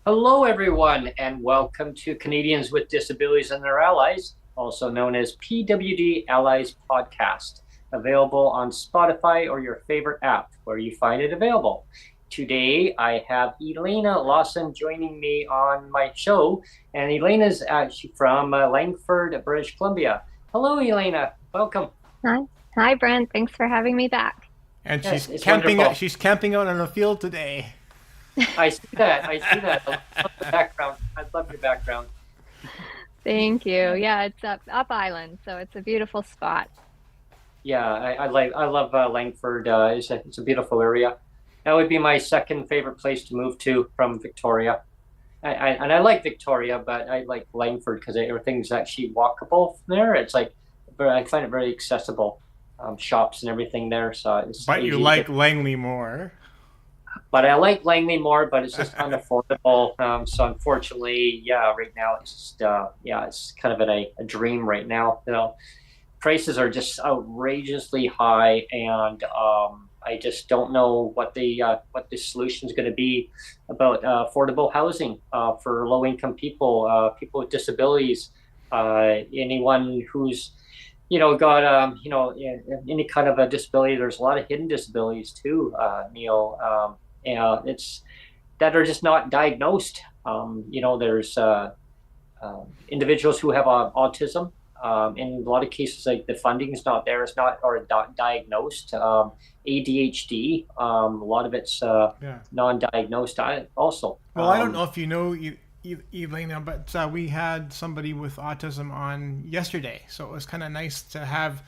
Hello, everyone, and welcome to Canadians with Disabilities and Their Allies, also known as PWD Allies podcast, available on Spotify or your favorite app where you find it available. Today, I have Elena Lawson joining me on my show, and Elena's actually from Langford, British Columbia. Hello, Elena. Welcome. Hi, Brent. Thanks for having me back. And yes, she's camping out on a field today. I see that. I love the background. I love your background. Thank you. Yeah, it's up island, so it's a beautiful spot. Yeah, I love Langford. It's a beautiful area. That would be my second favorite place to move to from Victoria. I like Victoria, but I like Langford because everything's actually walkable from there. It's like I find it very accessible, shops and everything there. So it's. But you like Langley more. But I like Langley more, but it's just unaffordable. So unfortunately, yeah, right now it's just, it's kind of a dream right now. You know, prices are just outrageously high, and I just don't know what the solution is going to be about affordable housing for low-income people, people with disabilities, anyone who's got any kind of a disability. There's a lot of hidden disabilities too, Neil. It's that are just not diagnosed. There's individuals who have autism. In a lot of cases, like the funding is not there. It's not diagnosed. ADHD. A lot of it's non-diagnosed also. Well, I don't know if you know, Elena, but we had somebody with autism on yesterday, so it was kind of nice to have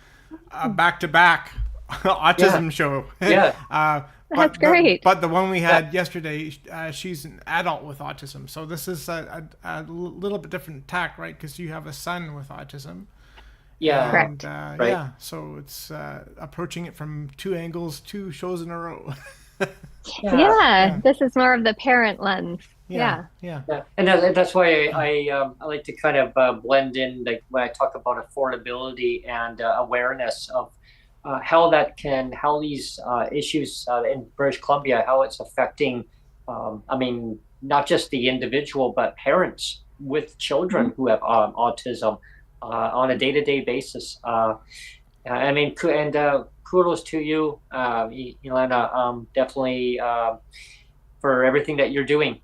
a back-to-back autism show. Yeah. That's great. But the one we had yesterday, she's an adult with autism. So this is a little bit different tack, right? Because you have a son with autism. Yeah. And, Correct. Right. Yeah. So it's approaching it from two angles, 2 shows in a row. Yeah. This is more of the parent lens. Yeah. And that's why I like to kind of blend in, like when I talk about affordability and awareness of how these issues in British Columbia, how it's affecting, not just the individual, but parents with children who have autism on a day-to-day basis. Kudos to you, Elena, definitely for everything that you're doing.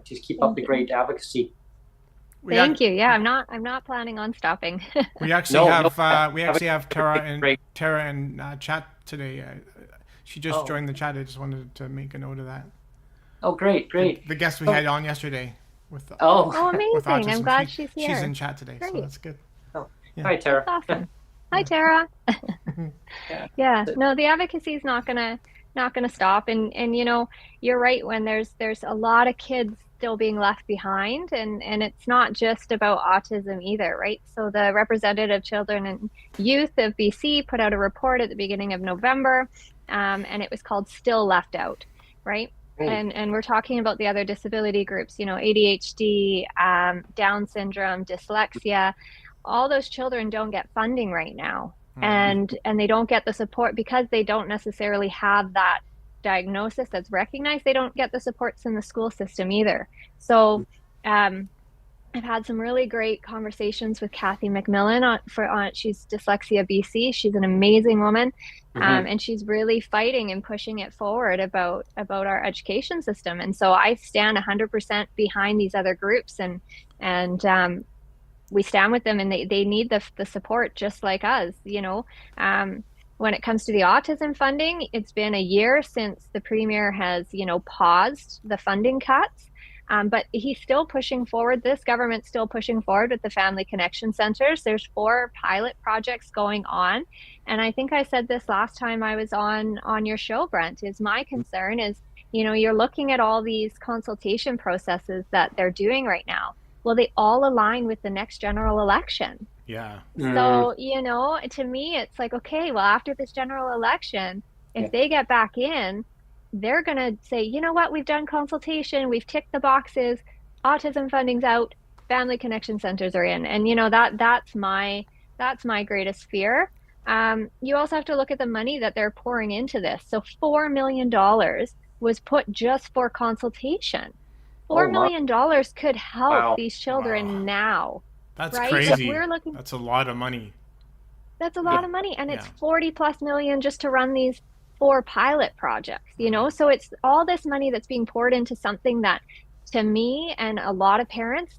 Just keep up the great advocacy. Thank you. Yeah, I'm not planning on stopping. We actually have Tara in chat today. She just joined the chat. I just wanted to make a note of that. Oh, great. The guest we had on yesterday with amazing. with autism. I'm glad she's here. She's in chat today, Great. so that's good. Hi, Tara. That's awesome. Hi, Tara. Yeah. No, the advocacy is not gonna stop, and you're right. When there's a lot of kids still being left behind, and it's not just about autism either, right? So the Representative Children and Youth of BC put out a report at the beginning of November, and it was called Still Left Out, right? And we're talking about the other disability groups, ADHD, Down syndrome, dyslexia. All those children don't get funding right now, and they don't get the support because they don't necessarily have that diagnosis that's recognized. They don't get the supports in the school system either. So I've had some really great conversations with Kathy McMillan she's Dyslexia BC. She's an amazing woman. Mm-hmm. And she's really fighting and pushing it forward about our education system. And so I stand 100% behind these other groups, and we stand with them, and they need the support just like us, when it comes to the autism funding, it's been a year since the premier has, paused the funding cuts. But he's still pushing forward. This government's still pushing forward with the family connection centers. There's 4 pilot projects going on. And I think I said this last time I was on your show, Brent, is my concern is, you're looking at all these consultation processes that they're doing right now. Well, they all align with the next general election. Yeah. So, to me, it's like, okay, well, after this general election, if they get back in, they're going to say, you know what, we've done consultation, we've ticked the boxes, autism funding's out, family connection centers are in. And, that's my greatest fear. You also have to look at the money that they're pouring into this. So $4 million was put just for consultation. $4 million could help these children now. That's right? crazy. We're looking, that's a lot of money. That's a lot of money. And it's 40+ million just to run these 4 pilot projects, So it's all this money that's being poured into something that, to me and a lot of parents,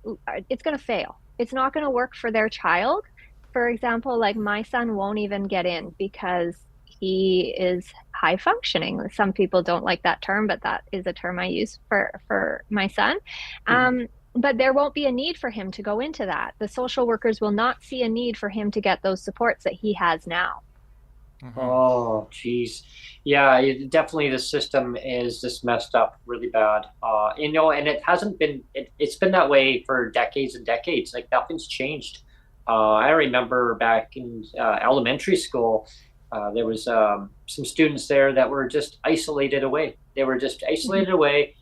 it's going to fail. It's not going to work for their child. For example, like my son won't even get in because he is high functioning. Some people don't like that term, but that is a term I use for my son. But there won't be a need for him to go into that. The social workers will not see a need for him to get those supports that he has now. Mm-hmm. Oh, geez. Yeah, definitely the system is just messed up really bad. And it hasn't been, it's been that way for decades and decades. Like nothing's changed. I remember back in elementary school, there was some students there that were just isolated away. They were just isolated away.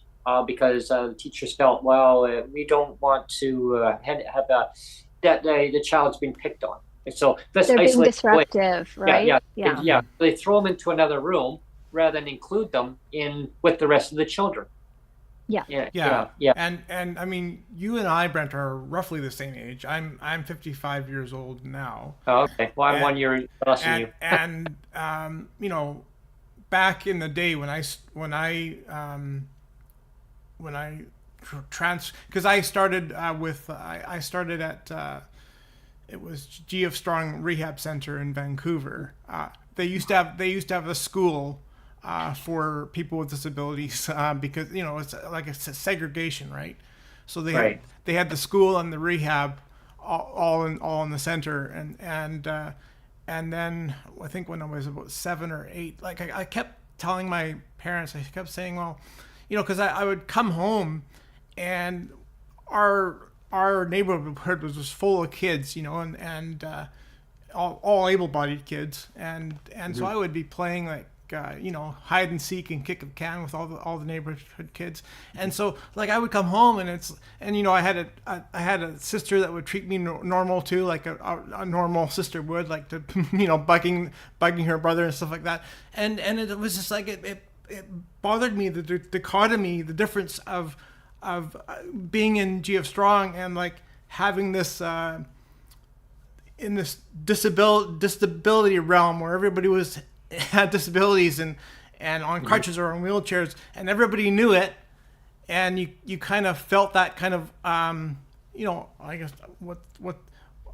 Because the teachers felt, well, we don't want to have that the child's being picked on. And so they're being disruptive, right? Yeah. They throw them into another room rather than include them with the rest of the children. Yeah. And I mean, you and I, Brent, are roughly the same age. I'm 55 years old now. Oh, okay. Well, I'm 1 year less than you. And back in the day when I because I started I started at it was G.F. Strong Rehab Center in Vancouver. They used to have a school for people with disabilities because it's like a segregation, right? So they had the school and the rehab all in the center, and then I think when I was about 7 or 8, like I kept telling my parents, I kept saying, well, because I would come home and our neighborhood was just full of kids, and all able-bodied kids, and so I would be playing like hide and seek and kick a can with all the neighborhood kids, and so like I would come home and I had a sister that would treat me normal too, like a normal sister would, like to bugging her brother and stuff like that, and it was just like it bothered me, the dichotomy, the difference of being in GF Strong and like having this in this disability realm where everybody had disabilities and on crutches or on wheelchairs, and everybody knew it, and you kind of felt that kind of I guess what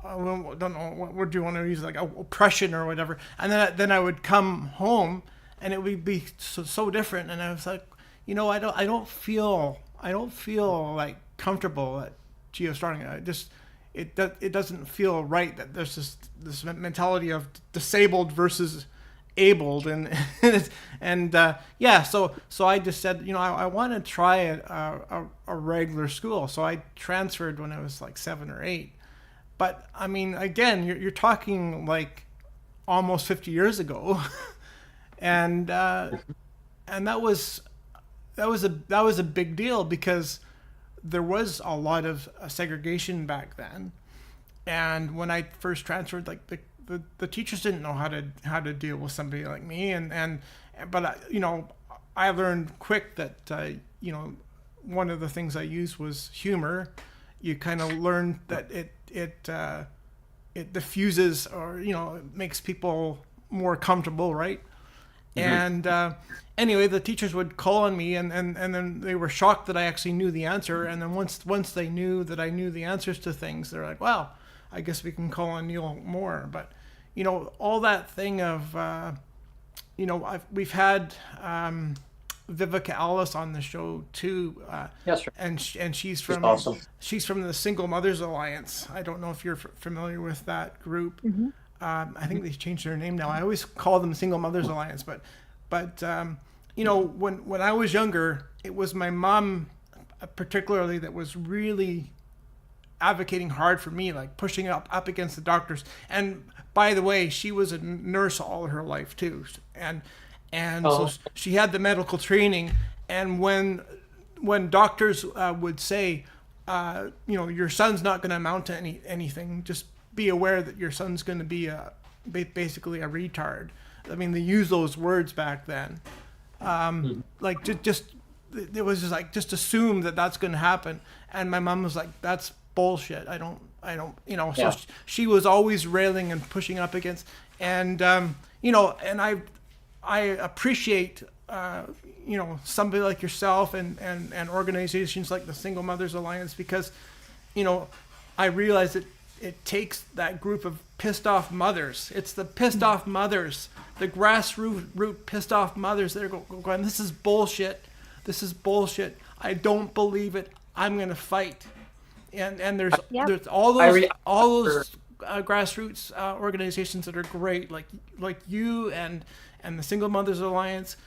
I don't know what word do you want to use, like oppression or whatever, and then I would come home and it would be so different, and I was like, I don't feel like comfortable at GF Strong. It doesn't feel right that there's this mentality of disabled versus abled, and so I just said, I want to try a regular school. So I transferred when I was like 7 or 8. But I mean, again, you're talking like almost 50 years ago. And that was a big deal because there was a lot of segregation back then, and when I first transferred, like the teachers didn't know how to deal with somebody like me, but I learned quick that one of the things I used was humor, you kind of learn that it diffuses, or it makes people more comfortable, right? And anyway, the teachers would call on me, and then they were shocked that I actually knew the answer. And then once they knew that I knew the answers to things, they're like, "Wow, I guess we can call on Neil more." But all that thing of we've had PWDD Allies on the show too. Yes, sir. And she's from awesome. She's from the Single Mothers Alliance. I don't know if you're familiar with that group. I think they've changed their name now. I always call them Single Mothers Alliance, but when I was younger, it was my mom particularly that was really advocating hard for me, like pushing up against the doctors. And by the way, she was a nurse all her life too, and so she had the medical training. And when doctors would say, your son's not going to amount to anything, just be aware that your son's going to be basically a retard. I mean, they used those words back then. Like just it was just like, just assume that that's going to happen. And my mom was like, that's bullshit. I don't, so she was always railing and pushing up against, and and I appreciate somebody like yourself and organizations like the Single Mothers Alliance, because I realize that it takes that group of pissed off mothers. It's the pissed off mothers, the grassroots pissed off mothers that are going, this is bullshit. This is bullshit. I don't believe it. I'm going to fight. And there's all those grassroots organizations that are great, like you and the Single Mothers Alliance.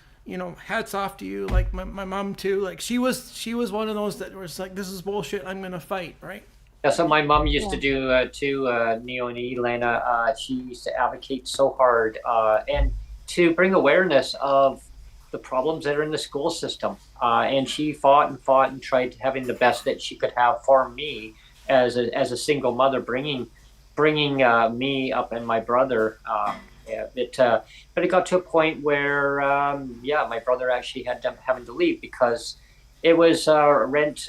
Hats off to you. Like my mom too. Like she was one of those that was like, this is bullshit. I'm going to fight. Right. Yeah, so my mom used to do too, Neil and Elena. She used to advocate so hard and to bring awareness of the problems that are in the school system. And she fought and tried having the best that she could have for me as a single mother, bringing me up and my brother. But it got to a point where my brother actually had having to leave because it was rent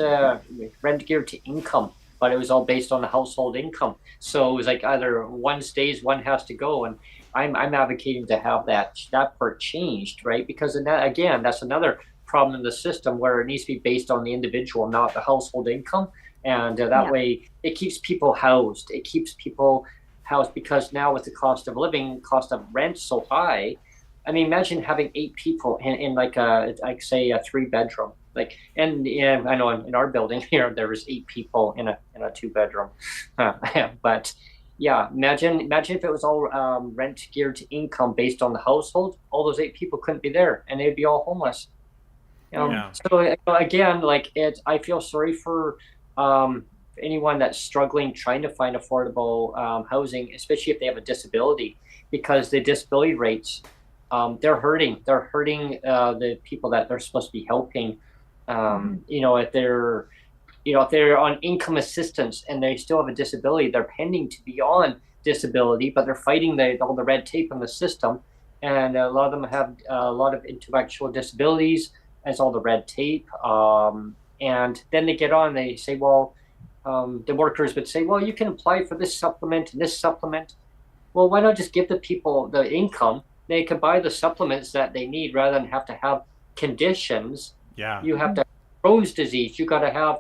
geared to income. But it was all based on the household income. So it was like either one stays, one has to go. And I'm advocating to have that part changed, right? Because that's another problem in the system where it needs to be based on the individual, not the household income. And that way it keeps people housed. It keeps people housed, because now with the cost of living, cost of rent so high, I mean, imagine having 8 people in like a 3-bedroom. Like, and I know in our building here there was 8 people in a 2-bedroom, but imagine if it was all rent geared to income based on the household. All those 8 people couldn't be there, and they'd be all homeless. So again, I feel sorry for anyone that's struggling trying to find affordable housing, especially if they have a disability, because the disability rates, they're hurting the people that they're supposed to be helping. If they're on income assistance and they still have a disability, they're pending to be on disability, but they're fighting all the red tape in the system. And a lot of them have a lot of intellectual disabilities as all the red tape. And then they get on, they say, well, the workers would say, well, you can apply for this supplement and this supplement. Well, why not just give the people the income? They can buy the supplements that they need rather than have to have conditions. Yeah. You have to have Crohn's disease. You got to have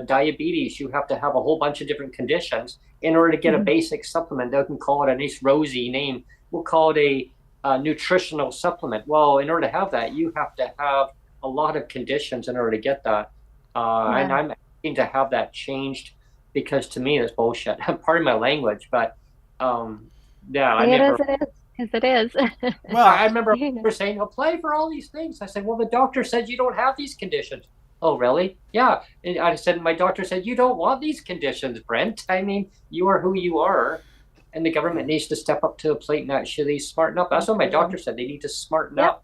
diabetes. You have to have a whole bunch of different conditions in order to get a basic supplement. They can call it a nice rosy name. We'll call it a nutritional supplement. Well, in order to have that, you have to have a lot of conditions in order to get that. And I'm asking to have that changed, because to me, that's bullshit. Pardon my language, but it is. Well, I remember her saying, apply for all these things. I said, well, the doctor said you don't have these conditions. Oh, really? Yeah. And I said, my doctor said, you don't want these conditions, Brent. I mean, you are who you are. And the government needs to step up to the plate and actually smarten up. That's what my doctor said. They need to smarten up.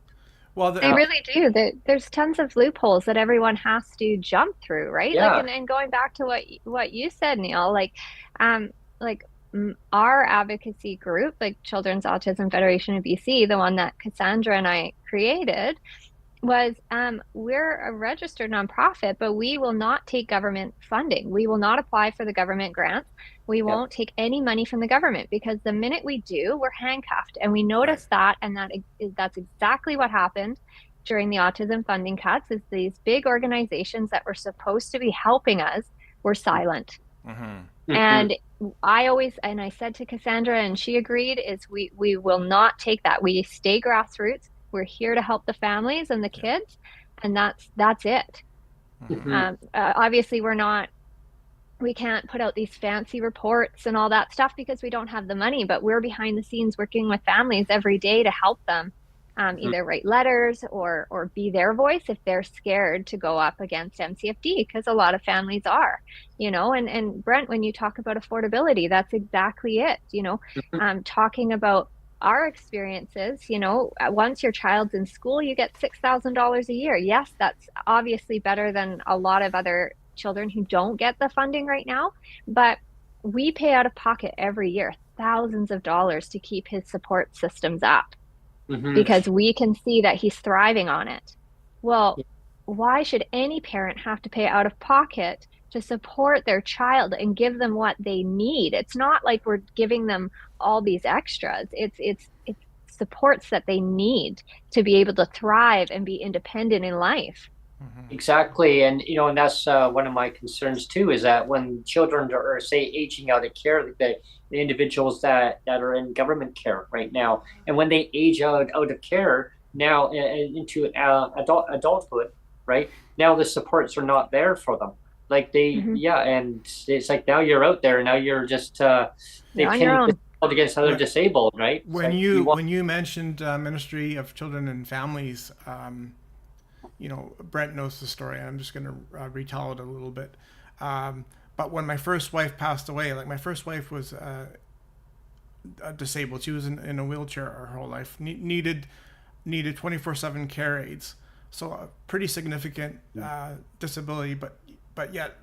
Well, they really do. There's tons of loopholes that everyone has to jump through, right? Yeah. And going back to what you said, Neil, our advocacy group, like Children's Autism Federation of BC, the one that Cassandra and I created, was we're a registered nonprofit, but we will not take government funding. We will not apply for the government grants. We won't take any money from the government, because the minute we do, we're handcuffed. And we noticed that, and that's exactly what happened during the autism funding cuts. Is these big organizations that were supposed to be helping us were silent. And I said to Cassandra, and she agreed, is we will not take that. We stay grassroots. We're here to help the families and the kids, and that's it. Obviously, we can't put out these fancy reports and all that stuff because we don't have the money, but we're behind the scenes working with families every day to help them either write letters or be their voice if they're scared to go up against MCFD, because a lot of families are, and Brent, when you talk about affordability, that's exactly it, talking about our experiences, once your child's in school, you get $6,000 a year. Yes, that's obviously better than a lot of other children who don't get the funding right now, but we pay out of pocket every year thousands of dollars to keep his support systems up, because we can see that he's thriving on it. Well, why should any parent have to pay out of pocket to support their child and give them what they need? It's not like we're giving them all these extras. It's supports that they need to be able to thrive and be independent in life. Exactly. And, and that's one of my concerns too, is that when children are, say, aging out of care, the individuals that are in government care right now, and when they age out of care now into adulthood, right now, the supports are not there for them. Like and it's like, now you're out there, now you're just they can against other disabled, right? When you mentioned Ministry of Children and Families, Brent knows the story. I'm just going to retell it a little bit. But when my first wife passed away, my first wife was disabled. She was in a wheelchair her whole life. Needed 24/7 care aids. So a pretty significant disability, but yet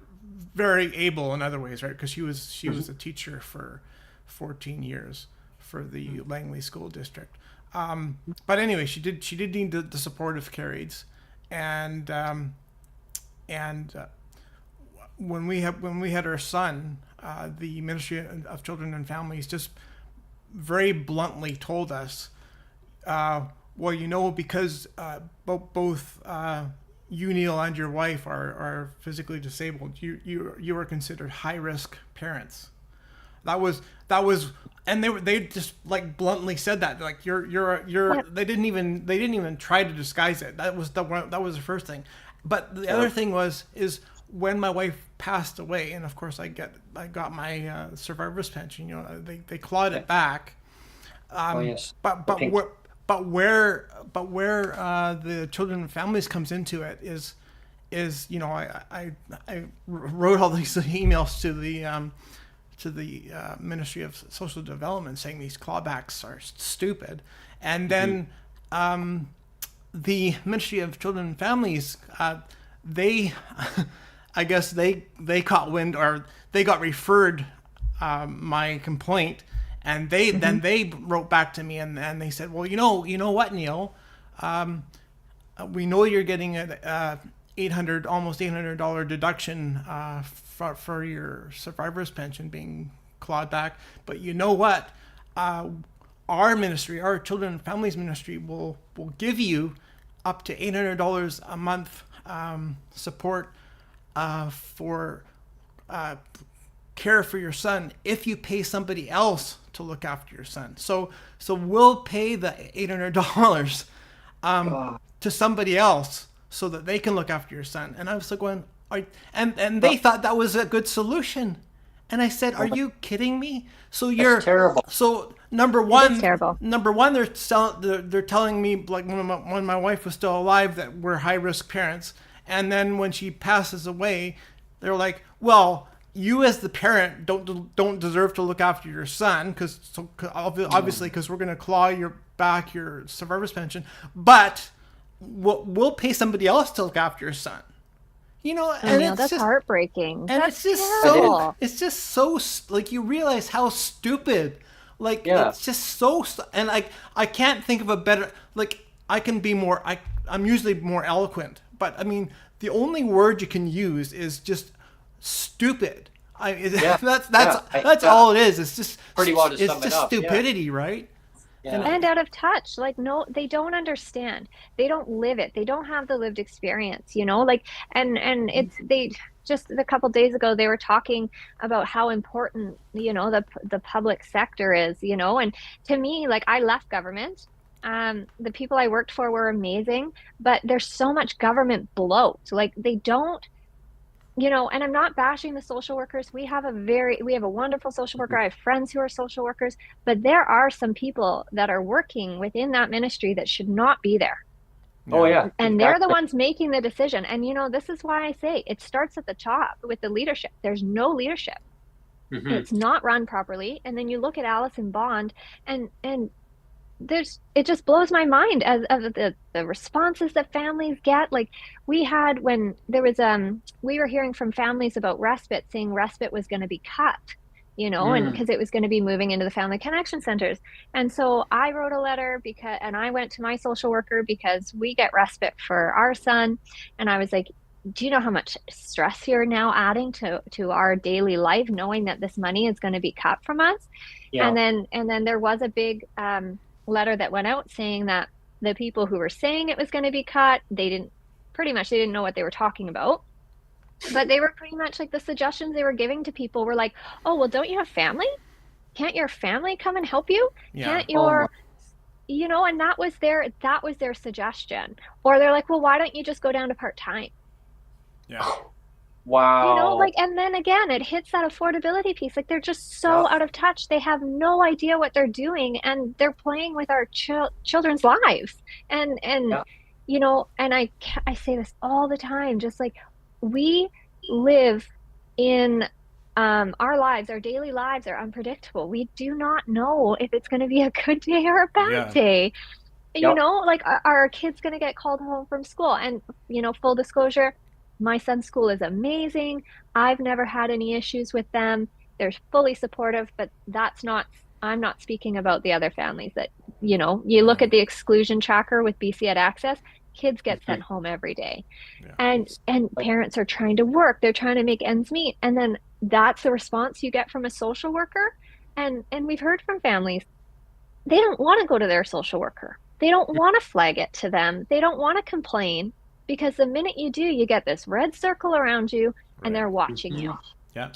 very able in other ways, right? Because she was a teacher for 14 years for the Langley School District. But anyway, she did need the support of care aids, and when we had our son, the Ministry of Children and Families just very bluntly told us, well, because both you, Neil, and your wife are physically disabled, you are considered high risk parents. That was, and they just bluntly said that, they didn't even try to disguise it. That was the first thing. But the other thing is when my wife passed away, and of course I got my survivor's pension. They clawed it back. But where the Children and Families comes into it is I wrote all these emails to the Ministry of Social Development saying these clawbacks are stupid, and then the Ministry of Children and Families, they I guess they caught wind, or they got referred my complaint. And then they wrote back to me and they said, well, you know what, Neil, we know you're getting almost $800 deduction for your survivor's pension being clawed back, but you know what, our ministry, our Children and Families Ministry, will give you up to $800 a month support for care for your son if you pay somebody else to look after your son. So we'll pay the $800 to somebody else so that they can look after your son. And I was like going, and they thought that was a good solution. And I said, are you kidding me? So you're terrible. So number one, they're telling me, when my wife was still alive, that we're high risk parents. And then when she passes away, they're like, well, you as the parent don't deserve to look after your son obviously because we're going to claw your survivor's pension, but we'll pay somebody else to look after your son. And that's heartbreaking. And it's just so you realize how stupid. It's just so, and I can't think of a better, I can be more, I'm usually more eloquent, but I mean, the only word you can use is just stupid. That's all it is. It's just pretty well to sum it's it just up. stupidity, right? Yeah. And out of touch. Like, no, they don't understand. They don't live it. They don't have the lived experience, you know, like, and it's, they just a couple days ago, they were talking about how important, you know, the public sector is, you know, and to me, like, I left government. The people I worked for were amazing, but there's so much government bloat. Like, they don't, you know, and I'm not bashing the social workers. We have a wonderful social worker. I have friends who are social workers, but there are some people that are working within that ministry that should not be there. Oh yeah. And they're the ones making the decision. And, you know, this is why I say it starts at the top with the leadership. There's no leadership. It's not run properly. And then you look at Alison Bond and it just blows my mind as the responses that families get. Like, we had, when there was we were hearing from families about respite, saying respite was going to be cut, you know, and because it was going to be moving into the family connection centers. And so I wrote a letter and I went to my social worker because we get respite for our son, and I was like, do you know how much stress you're now adding to our daily life, knowing that this money is going to be cut from us? And then there was a big letter that went out saying that the people who were saying it was going to be cut, they didn't know what they were talking about, but they were pretty much like, the suggestions they were giving to people were like, oh, well, don't you have family? Can't your family come and help you? Can't your you know, and that was their suggestion. Or they're like, well, why don't you just go down to part-time? Wow. You know, like, and then again, it hits that affordability piece. Like, they're just so out of touch. They have no idea what they're doing, and they're playing with our children's lives. And you know, and I say this all the time, just like, we live in our lives, our daily lives are unpredictable. We do not know if it's going to be a good day or a bad day. You know, like, are our kids going to get called home from school? And, you know, full disclosure, my son's school is amazing. I've never had any issues with them. They're fully supportive, but I'm not speaking about the other families that, you know, you look at the exclusion tracker with BC Ed Access, kids get sent home every day. And parents are trying to work. They're trying to make ends meet. And then that's the response you get from a social worker. And we've heard from families, they don't want to go to their social worker. They don't want to flag it to them. They don't want to complain. Because the minute you do, you get this red circle around you, and they're watching you. And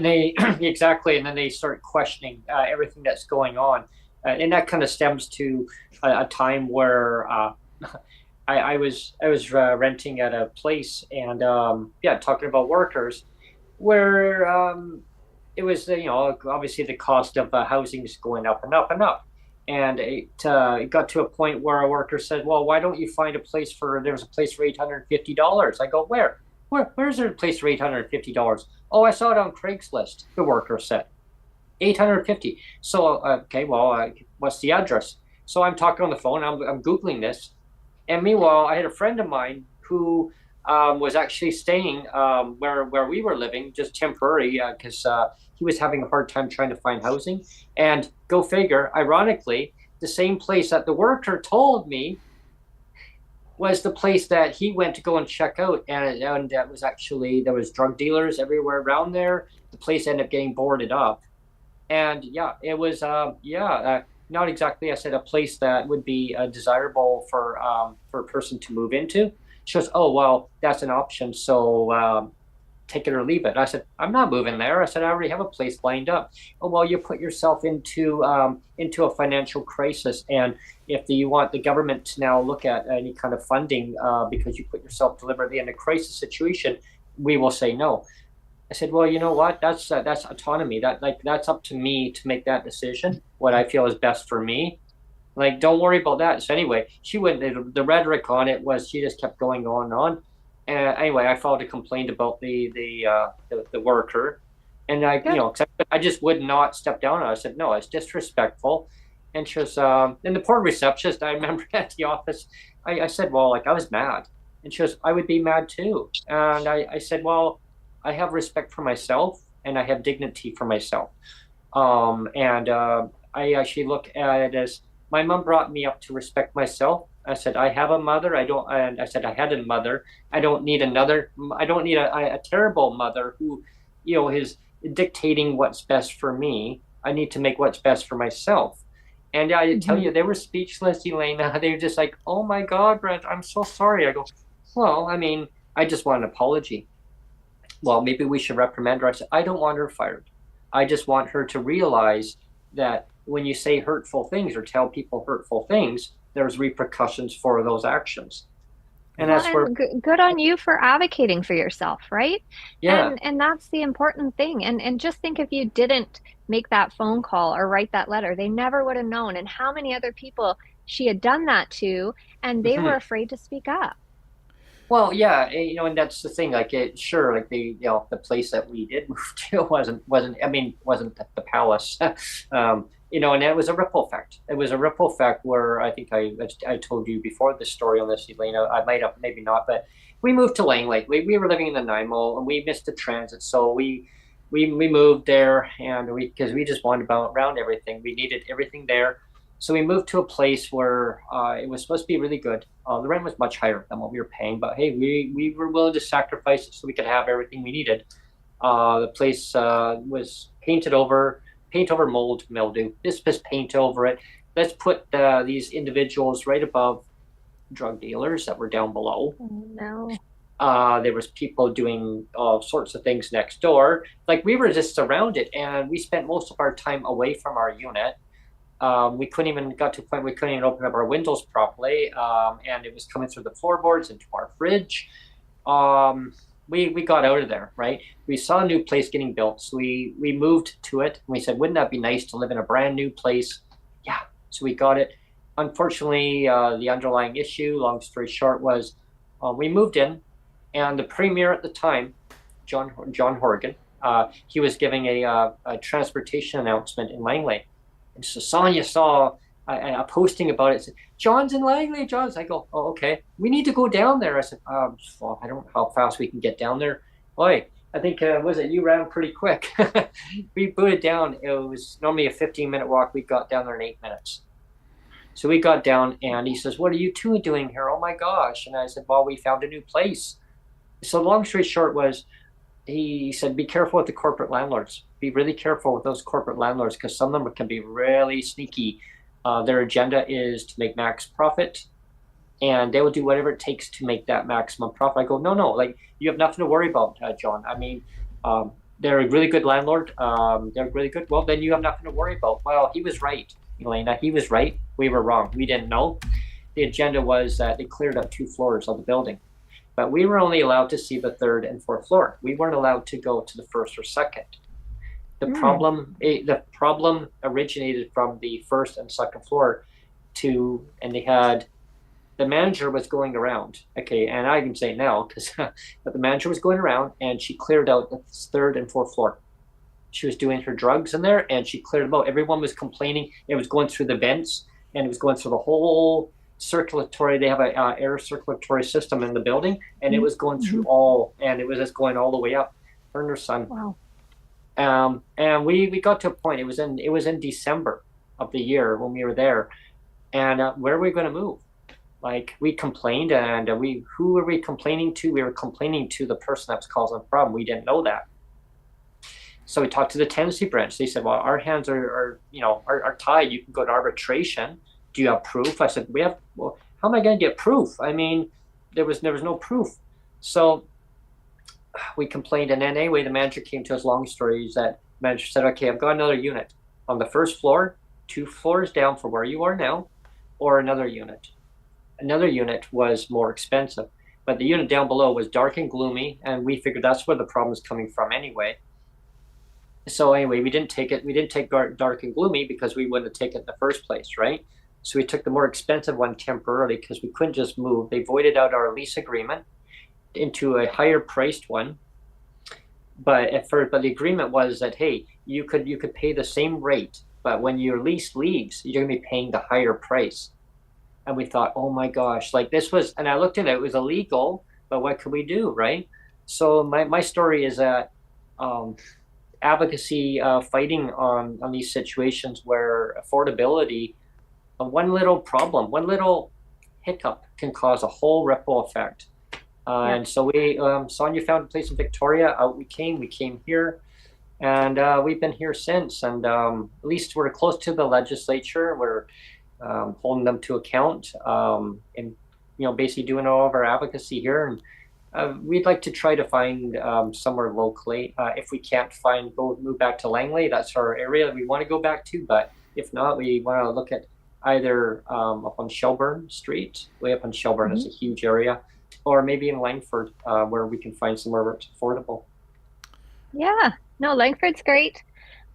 they exactly, and then they start questioning everything that's going on, and that kind of stems to a time where I was renting at a place, and talking about workers, where it was, you know, obviously the cost of housing is going up and up and up. And it got to a point where a worker said, well, why don't you find a place there's a place for $850. I go, where's there a place for $850? Oh, I saw it on Craigslist, the worker said. $850. So, okay, well, what's the address? So I'm talking on the phone, I'm Googling this. And meanwhile, I had a friend of mine who was actually staying where we were living, just temporary, because he was having a hard time trying to find housing. And go figure, ironically, the same place that the worker told me was the place that he went to go and check out. And that was actually, there was drug dealers everywhere around there. The place ended up getting boarded up. And it was, not exactly, I said, a place that would be desirable for a person to move into. She goes, oh, well, that's an option. So take it or leave it. I said, I'm not moving there. I said, I already have a place lined up. Oh, well, you put yourself into a financial crisis. And if you want the government to now look at any kind of funding because you put yourself deliberately in a crisis situation, we will say no. I said, well, you know what? That's autonomy. That's up to me to make that decision, what I feel is best for me. Like, don't worry about that. So anyway, she went, the rhetoric on it was, she just kept going on and on. And anyway, I filed a complaint about the worker, and I just would not step down. I said, no, it's disrespectful. And she was, and the poor receptionist, I remember at the office, I said, well, like, I was mad. And she goes, I would be mad too. And I said, well, I have respect for myself, and I have dignity for myself. I actually look at it as, my mom brought me up to respect myself, I said, I have a mother. And I said, I had a mother. I don't need a terrible mother who, is dictating what's best for me. I need to make what's best for myself. And I tell you, they were speechless, Elena. They were just like, oh my God, Brent, I'm so sorry. I go, well, I mean, I just want an apology. Well, maybe we should reprimand her. I said, I don't want her fired. I just want her to realize that when you say hurtful things or tell people hurtful things, there's repercussions for those actions. And that's where good on you for advocating for yourself, right? Yeah. And that's the important thing. And just think, if you didn't make that phone call or write that letter, they never would have known. And how many other people she had done that to, and they were afraid to speak up. Well, yeah, and that's the thing. Like, sure, like the place that we did move to wasn't the palace, and it was a ripple effect. It was a ripple effect where I think I told you before the story on this, Elena. I might have, maybe not, but we moved to Langley. We were living in the Nanaimo, and we missed the transit, so we moved there, and because we just wanted to bounce around everything. We needed everything there. So we moved to a place where it was supposed to be really good. The rent was much higher than what we were paying, but hey, we were willing to sacrifice it so we could have everything we needed. The place was paint over mold, mildew. Just paint over it. Let's put these individuals right above drug dealers that were down below. Oh, no. There was people doing all sorts of things next door. Like, we were just surrounded, and we spent most of our time away from our unit. We couldn't even open up our windows properly, and it was coming through the floorboards into our fridge. We got out of there, right? We saw a new place getting built, so we moved to it, and we said, wouldn't that be nice to live in a brand new place? Yeah, so we got it. Unfortunately, the underlying issue, long story short, was we moved in, and the premier at the time, John Horgan, he was giving a transportation announcement in Langley. And so Sonia saw a posting about it. Said, John's in Langley, John's. I go, oh, okay. We need to go down there. I said, well, I don't know how fast we can get down there. Boy, I think, you ran pretty quick. We booted down. It was normally a 15-minute walk. We got down there in 8 minutes. So we got down, and he says, what are you two doing here? Oh, my gosh. And I said, well, we found a new place. So the long story short was, he said, be careful with the corporate landlords. Be really careful with those corporate landlords, because some of them can be really sneaky. Their agenda is to make max profit, and they will do whatever it takes to make that maximum profit. I go, no, like, you have nothing to worry about, John. I mean, they're a really good landlord. They're really good. Well, then you have nothing to worry about. Well, he was right, Elena. He was right. We were wrong. We didn't know. The agenda was that they cleared up 2 floors of the building. But we were only allowed to see the 3rd and 4th floor. We weren't allowed to go to the 1st or 2nd. The problem originated from the 1st and 2nd floor, and they had, the manager was going around. Okay, and I can say now, because but the manager was going around, and she cleared out the 3rd and 4th floor. She was doing her drugs in there, and she cleared them out. Everyone was complaining. It was going through the vents, and it was going through the whole circulatory. They have a air circulatory system in the building, and it was going through and it was just going all the way up. Her and her son. Wow. And we got to a point. It was in December of the year when we were there, and where are we going to move? Like, we complained, and who were we complaining to? We were complaining to the person that was causing the problem. We didn't know that. So we talked to the tenancy branch. They said, well, our hands are tied. You can go to arbitration. Do you have proof? I said, well, how am I going to get proof? I mean, there was no proof. So we complained, and then anyway, the manager came to us. Long story is that the manager said, okay, I've got another unit on the 1st floor, 2 floors down from where you are now, or another unit. Another unit was more expensive, but the unit down below was dark and gloomy, and we figured that's where the problem is coming from anyway. So anyway, we didn't take it. We didn't take dark and gloomy because we wouldn't have taken it in the first place, right? So we took the more expensive one temporarily because we couldn't just move. They voided out our lease agreement into a higher priced one. But the agreement was that, hey, you could pay the same rate, but when your lease leaves, you're gonna be paying the higher price. And we thought, oh my gosh, like this was, and I looked at it, it was illegal, but what could we do, right? So my story is that advocacy, fighting on these situations where affordability, one little problem, one little hiccup can cause a whole ripple effect. And so Sonia found a place in Victoria. Out we came here, and we've been here since. And at least we're close to the legislature. We're holding them to account, and basically doing all of our advocacy here. And we'd like to try to find somewhere locally. If we can't move back to Langley, that's our area we want to go back to. But if not, we want to look at either up on Shelburne Street, way up on Shelburne. It's a huge area. Or maybe in Langford, where we can find somewhere where it's affordable. Yeah, no, Langford's great.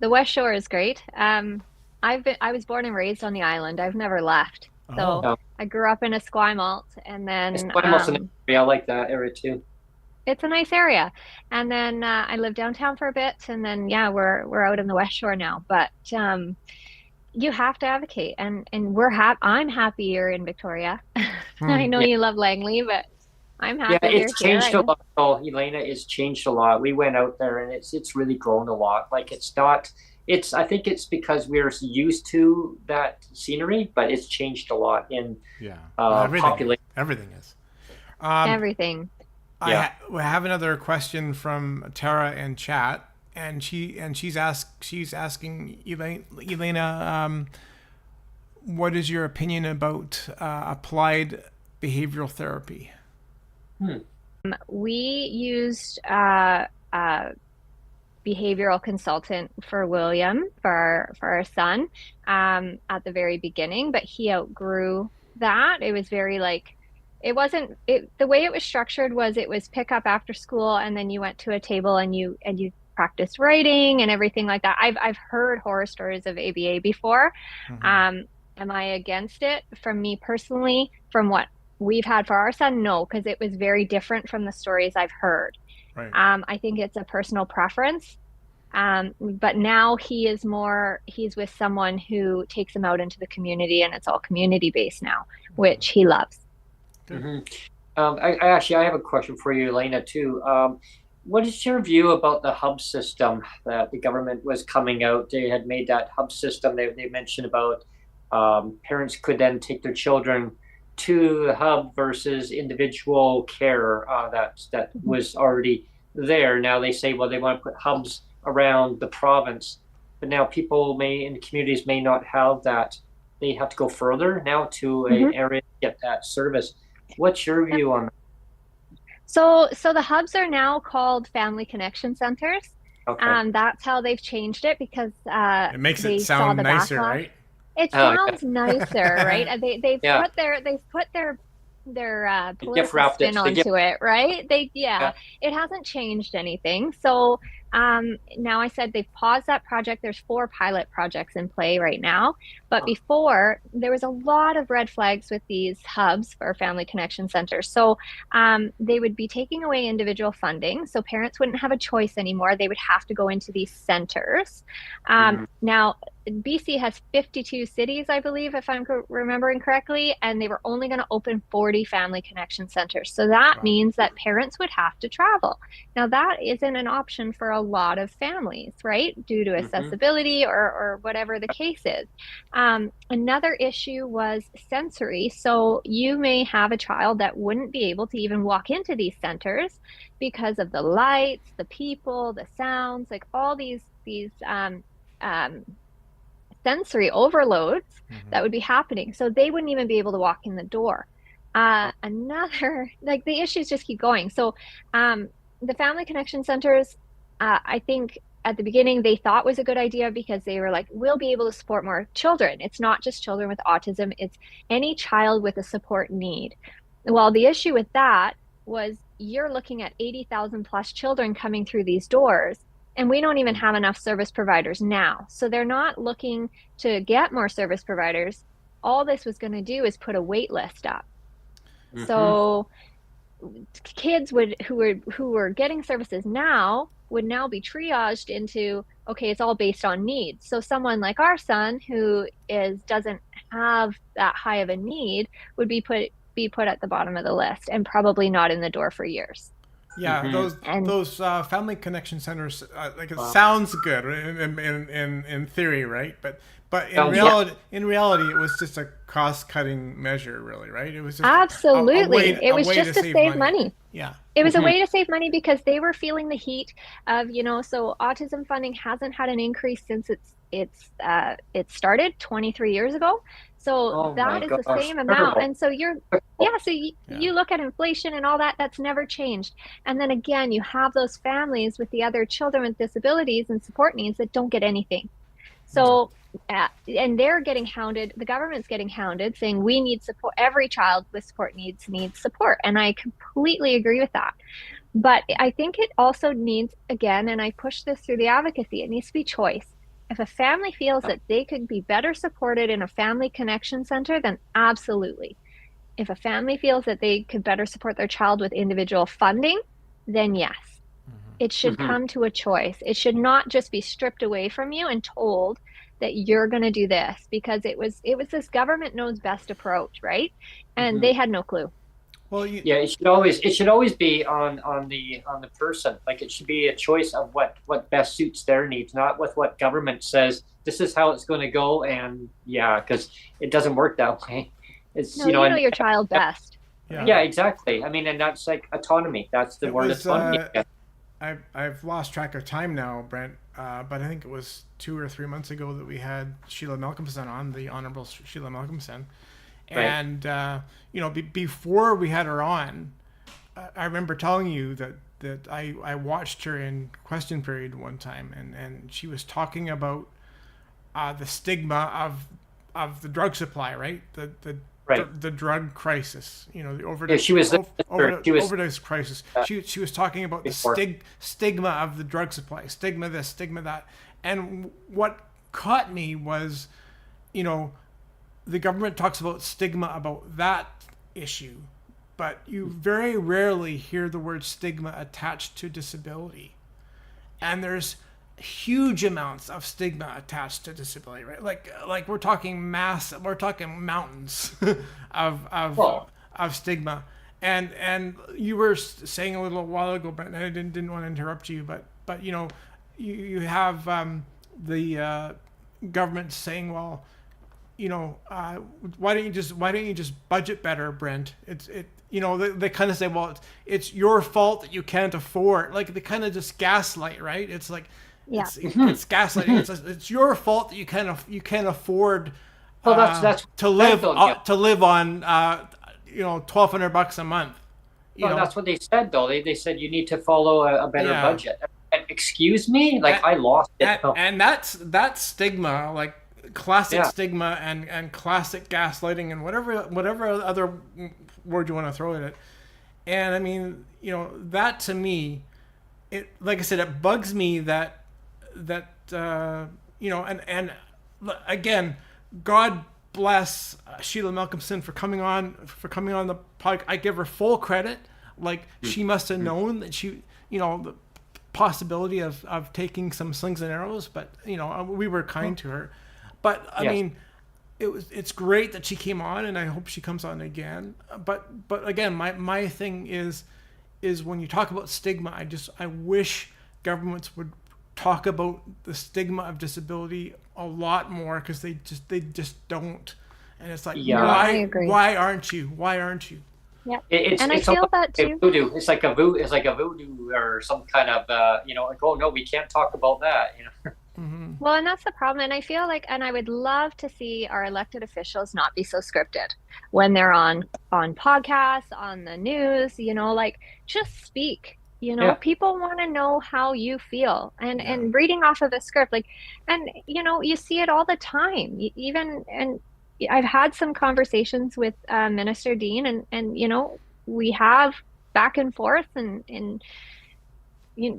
The West Shore is great. I was born and raised on the island. I've never left. So I grew up in Esquimalt, and then Esquimalt's an area. I like that area too. It's a nice area. And then I lived downtown for a bit, and then we're out in the West Shore now. But you have to advocate, and I'm happy you're in Victoria. I know you love Langley, but I'm happy you're here. Yeah, it's changed a lot. Oh, Elena, it's changed a lot. We went out there, and it's really grown a lot. Like I think it's because we're used to that scenery, but it's changed a lot in population. Everything is. Everything. We have another question from Tara in chat, and she's asking Elena, what is your opinion about applied behavioral therapy? We used behavioral consultant for William, for our son, at the very beginning, but he outgrew that. It was very the way it was structured was it was pick up after school, and then you went to a table and you practiced writing and everything like that. I've heard horror stories of ABA before. Am I against it? From me personally, from what we've had for our son, no, because it was very different from the stories I've heard. Right. I think it's a personal preference. But now he's with someone who takes him out into the community, and it's all community based now, which he loves. I have a question for you, Elena, too. What is your view about the hub system that the government was coming out? They had made that hub system. They mentioned about parents could then take their children to the hub versus individual care that was already there. Now they say, well, they want to put hubs around the province, but now people in communities may not have that. They have to go further now to an area to get that service. What's your view on that? So the hubs are now called family connection centers. Okay. That's how they've changed it because it makes it sound nicer, right? It sounds nicer, right? They've put their political spin onto it, right? It hasn't changed anything. So now I said they've paused that project. There's 4 pilot projects in play right now. But before, there was a lot of red flags with these hubs for family connection centers. So they would be taking away individual funding. So parents wouldn't have a choice anymore. They would have to go into these centers. Now, BC has 52 cities, I believe, if I'm remembering correctly, and they were only going to open 40 family connection centers. So that means that parents would have to travel. Now, that isn't an option for a lot of families, right? Due to accessibility or whatever the case is. Another issue was sensory. So you may have a child that wouldn't be able to even walk into these centers because of the lights, the people, the sounds, like all these sensory overloads that would be happening. So they wouldn't even be able to walk in the door. The issues just keep going. So the family connection centers, I think at the beginning they thought was a good idea because they were like, we'll be able to support more children. It's not just children with autism, it's any child with a support need. Well, the issue with that was you're looking at 80,000 plus children coming through these doors. And we don't even have enough service providers now. So they're not looking to get more service providers. All this was going to do is put a wait list up. So kids who were getting services now would now be triaged into, okay, it's all based on needs. So someone like our son who doesn't have that high of a need would be put at the bottom of the list and probably not in the door for years. Yeah, those family connection centers, it sounds good in theory, right? But But in reality, it was just a cost-cutting measure, really, right? It was just absolutely. It was just to save money. Yeah. It was a way to save money because they were feeling the heat of, so autism funding hasn't had an increase since it started 23 years ago. So that is the same amount. And so you look at inflation and all that, that's never changed. And then again, you have those families with the other children with disabilities and support needs that don't get anything. So, and they're getting hounded, the government's getting hounded, saying we need support, every child with support needs support. And I completely agree with that. But I think it also needs, again, and I push this through the advocacy, it needs to be choice. If a family feels that they could be better supported in a family connection center, then absolutely. If a family feels that they could better support their child with individual funding, then yes. It should come to a choice. It should not just be stripped away from you and told that you're going to do this, because it was this government knows best approach, right? And they had no clue. Well, it should always be on the person. Like, it should be a choice of what best suits their needs, not with what government says this is how it's going to go. And because it doesn't work that way. It's you know your child best. Yeah, exactly. I mean, and that's like autonomy. That's the word autonomy. I've lost track of time now, Brent, but I think it was 2 or 3 months ago that we had Sheila Malcolmson on, the Honorable Sheila Malcolmson. And, before we had her on, I remember telling you that I watched her in question period one time, and she was talking about the stigma of the drug supply, right? The drug crisis, the overdose, overdose crisis. She was talking about the stigma of the drug supply, stigma this, stigma that. And what caught me was, the government talks about stigma about that issue, but you very rarely hear the word stigma attached to disability. And there's huge amounts of stigma attached to disability, right? Like we're talking mountains of stigma. And you were saying a little while ago, Brent, and I didn't want to interrupt you, but you have the government saying, well, why don't you just budget better, Brent? They kind of say, well, it's your fault that you can't afford. Like, they kind of just gaslight, right? It's like, it's gaslighting. It's your fault that you can't afford to live on $1,200 a month. That's what they said, though. They said you need to follow a better budget. And, excuse me, I lost it. And that's stigma, like classic stigma and classic gaslighting and whatever other word you want to throw at it. And I mean, that to me, it, like I said, it bugs me that and again, God bless Sheila Malcolmson for coming on the podcast. I give her full credit. Like, she must have known that the possibility of taking some slings and arrows, but we were kind to her. But I mean, it's great that she came on, and I hope she comes on again. But again, my thing is when you talk about stigma, I wish governments would talk about the stigma of disability a lot more, because they just don't. And it's like, why aren't you? Yeah, I feel that too. Voodoo. It's like a voodoo or some kind of like, oh no, we can't talk about that. Well, and that's the problem. And I feel like, and I would love to see our elected officials not be so scripted when they're on podcasts, on the news, just speak. People want to know how you feel, and reading off of a script, you see it all the time. And I've had some conversations with Minister Dean, and we have back and forth,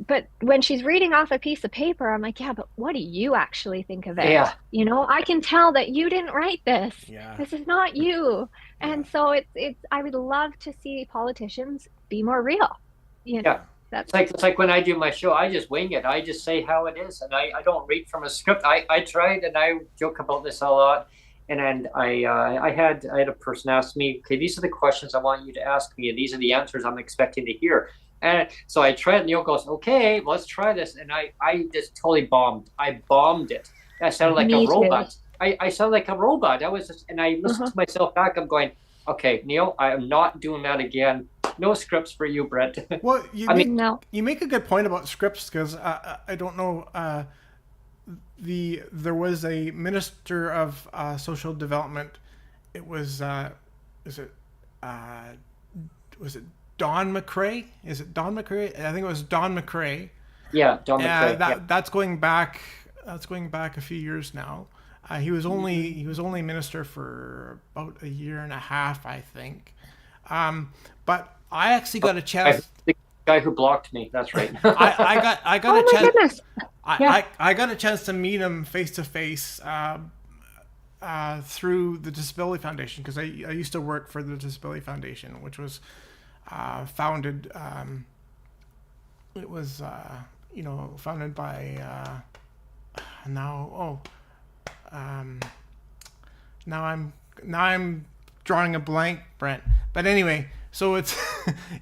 but when she's reading off a piece of paper, I'm like, yeah, but what do you actually think of it? Yeah. I can tell that you didn't write this. Yeah. This is not you. And so it's I would love to see politicians be more real. It's like when I do my show, I just wing it. I just say how it is, and I don't read from a script. I tried, and I joke about this a lot. And then I had a person ask me, okay, these are the questions I want you to ask me, and these are the answers I'm expecting to hear. And so I tried, and Neil goes, okay, let's try this. And I just totally bombed. I bombed it. I sounded like a robot. I sound like a robot. I was just, and I listened to myself back. I'm going, okay, Neil, I am not doing that again. No scripts for you, Brent. Well, No. you make a good point about scripts, because I don't know. There was a minister of social development. It was is it was it Don McCrae? Is it Don McCrae? I think it was Don McCrae. Yeah, Don McCrae. That's going back. That's going back a few years now. He was only minister for about a year and a half, I think. But I actually got a chance. The guy who blocked me. That's right. I got Oh a my chance. goodness. I got a chance to meet him face to face through the Disability Foundation, because I used to work for the Disability Foundation, which was founded. It was founded by now I'm drawing a blank, Brent. But anyway, so it's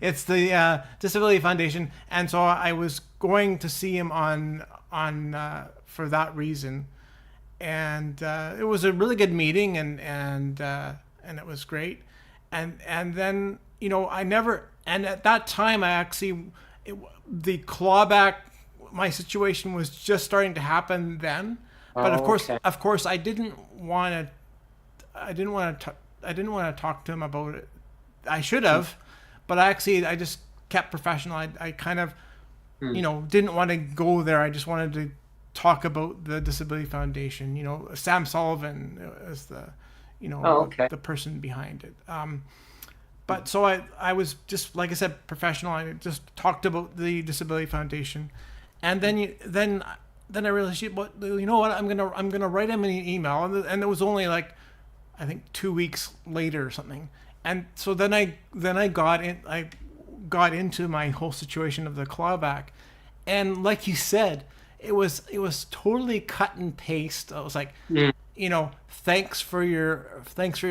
it's the Disability Foundation, and so I was going to see him on for that reason, and it was a really good meeting, and it was great, and then I never, and at that time I actually the clawback, my situation was just starting to happen then, but of course I didn't want to talk to him about it. I should have, but I just kept professional. I kind of didn't want to go there. I just wanted to talk about the Disability Foundation. Sam Sullivan is the the person behind it. But so I was just, like I said, professional. I just talked about the Disability Foundation, and then I realized, you know what, I'm gonna write him an email, and it was only like, I think 2 weeks later or something, and so then I got into my whole situation of the clawback, and like you said, it was totally cut and paste. I was like, thanks for your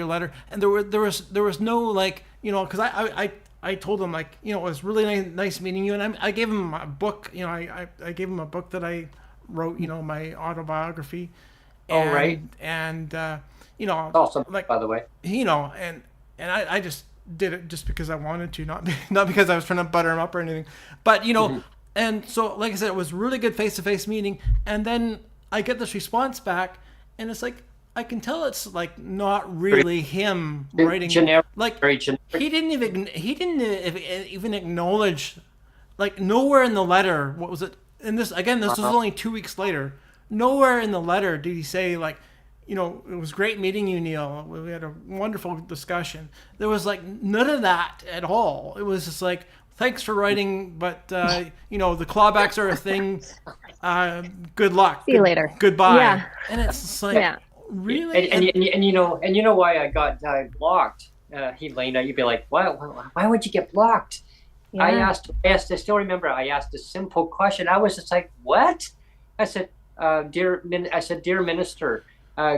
letter, and there was no, like, because I told him, like, it was really nice meeting you, and I gave him a book. I gave him a book that I wrote, my autobiography. And, right. And awesome, like, by the way. And I just did it just because I wanted to, not because I was trying to butter him up or anything. But and so, like I said, it was really good face-to-face meeting, and then I get this response back, and it's like, I can tell it's like not really him writing. Generic, like, very generic. He didn't even acknowledge, like, nowhere in the letter. What was it? And this was only 2 weeks later. Nowhere in the letter did he say, like, it was great meeting you, Neil. We had a wonderful discussion. There was, like, none of that at all. It was just like, thanks for writing, but the clawbacks are a thing. Good luck. See you later. Goodbye. Yeah. And it's just like, really? And you know why I got blocked, Elena? You'd be like, why would you get blocked? Yeah. I still remember, I asked a simple question. I was just like, what? I said, dear Minister,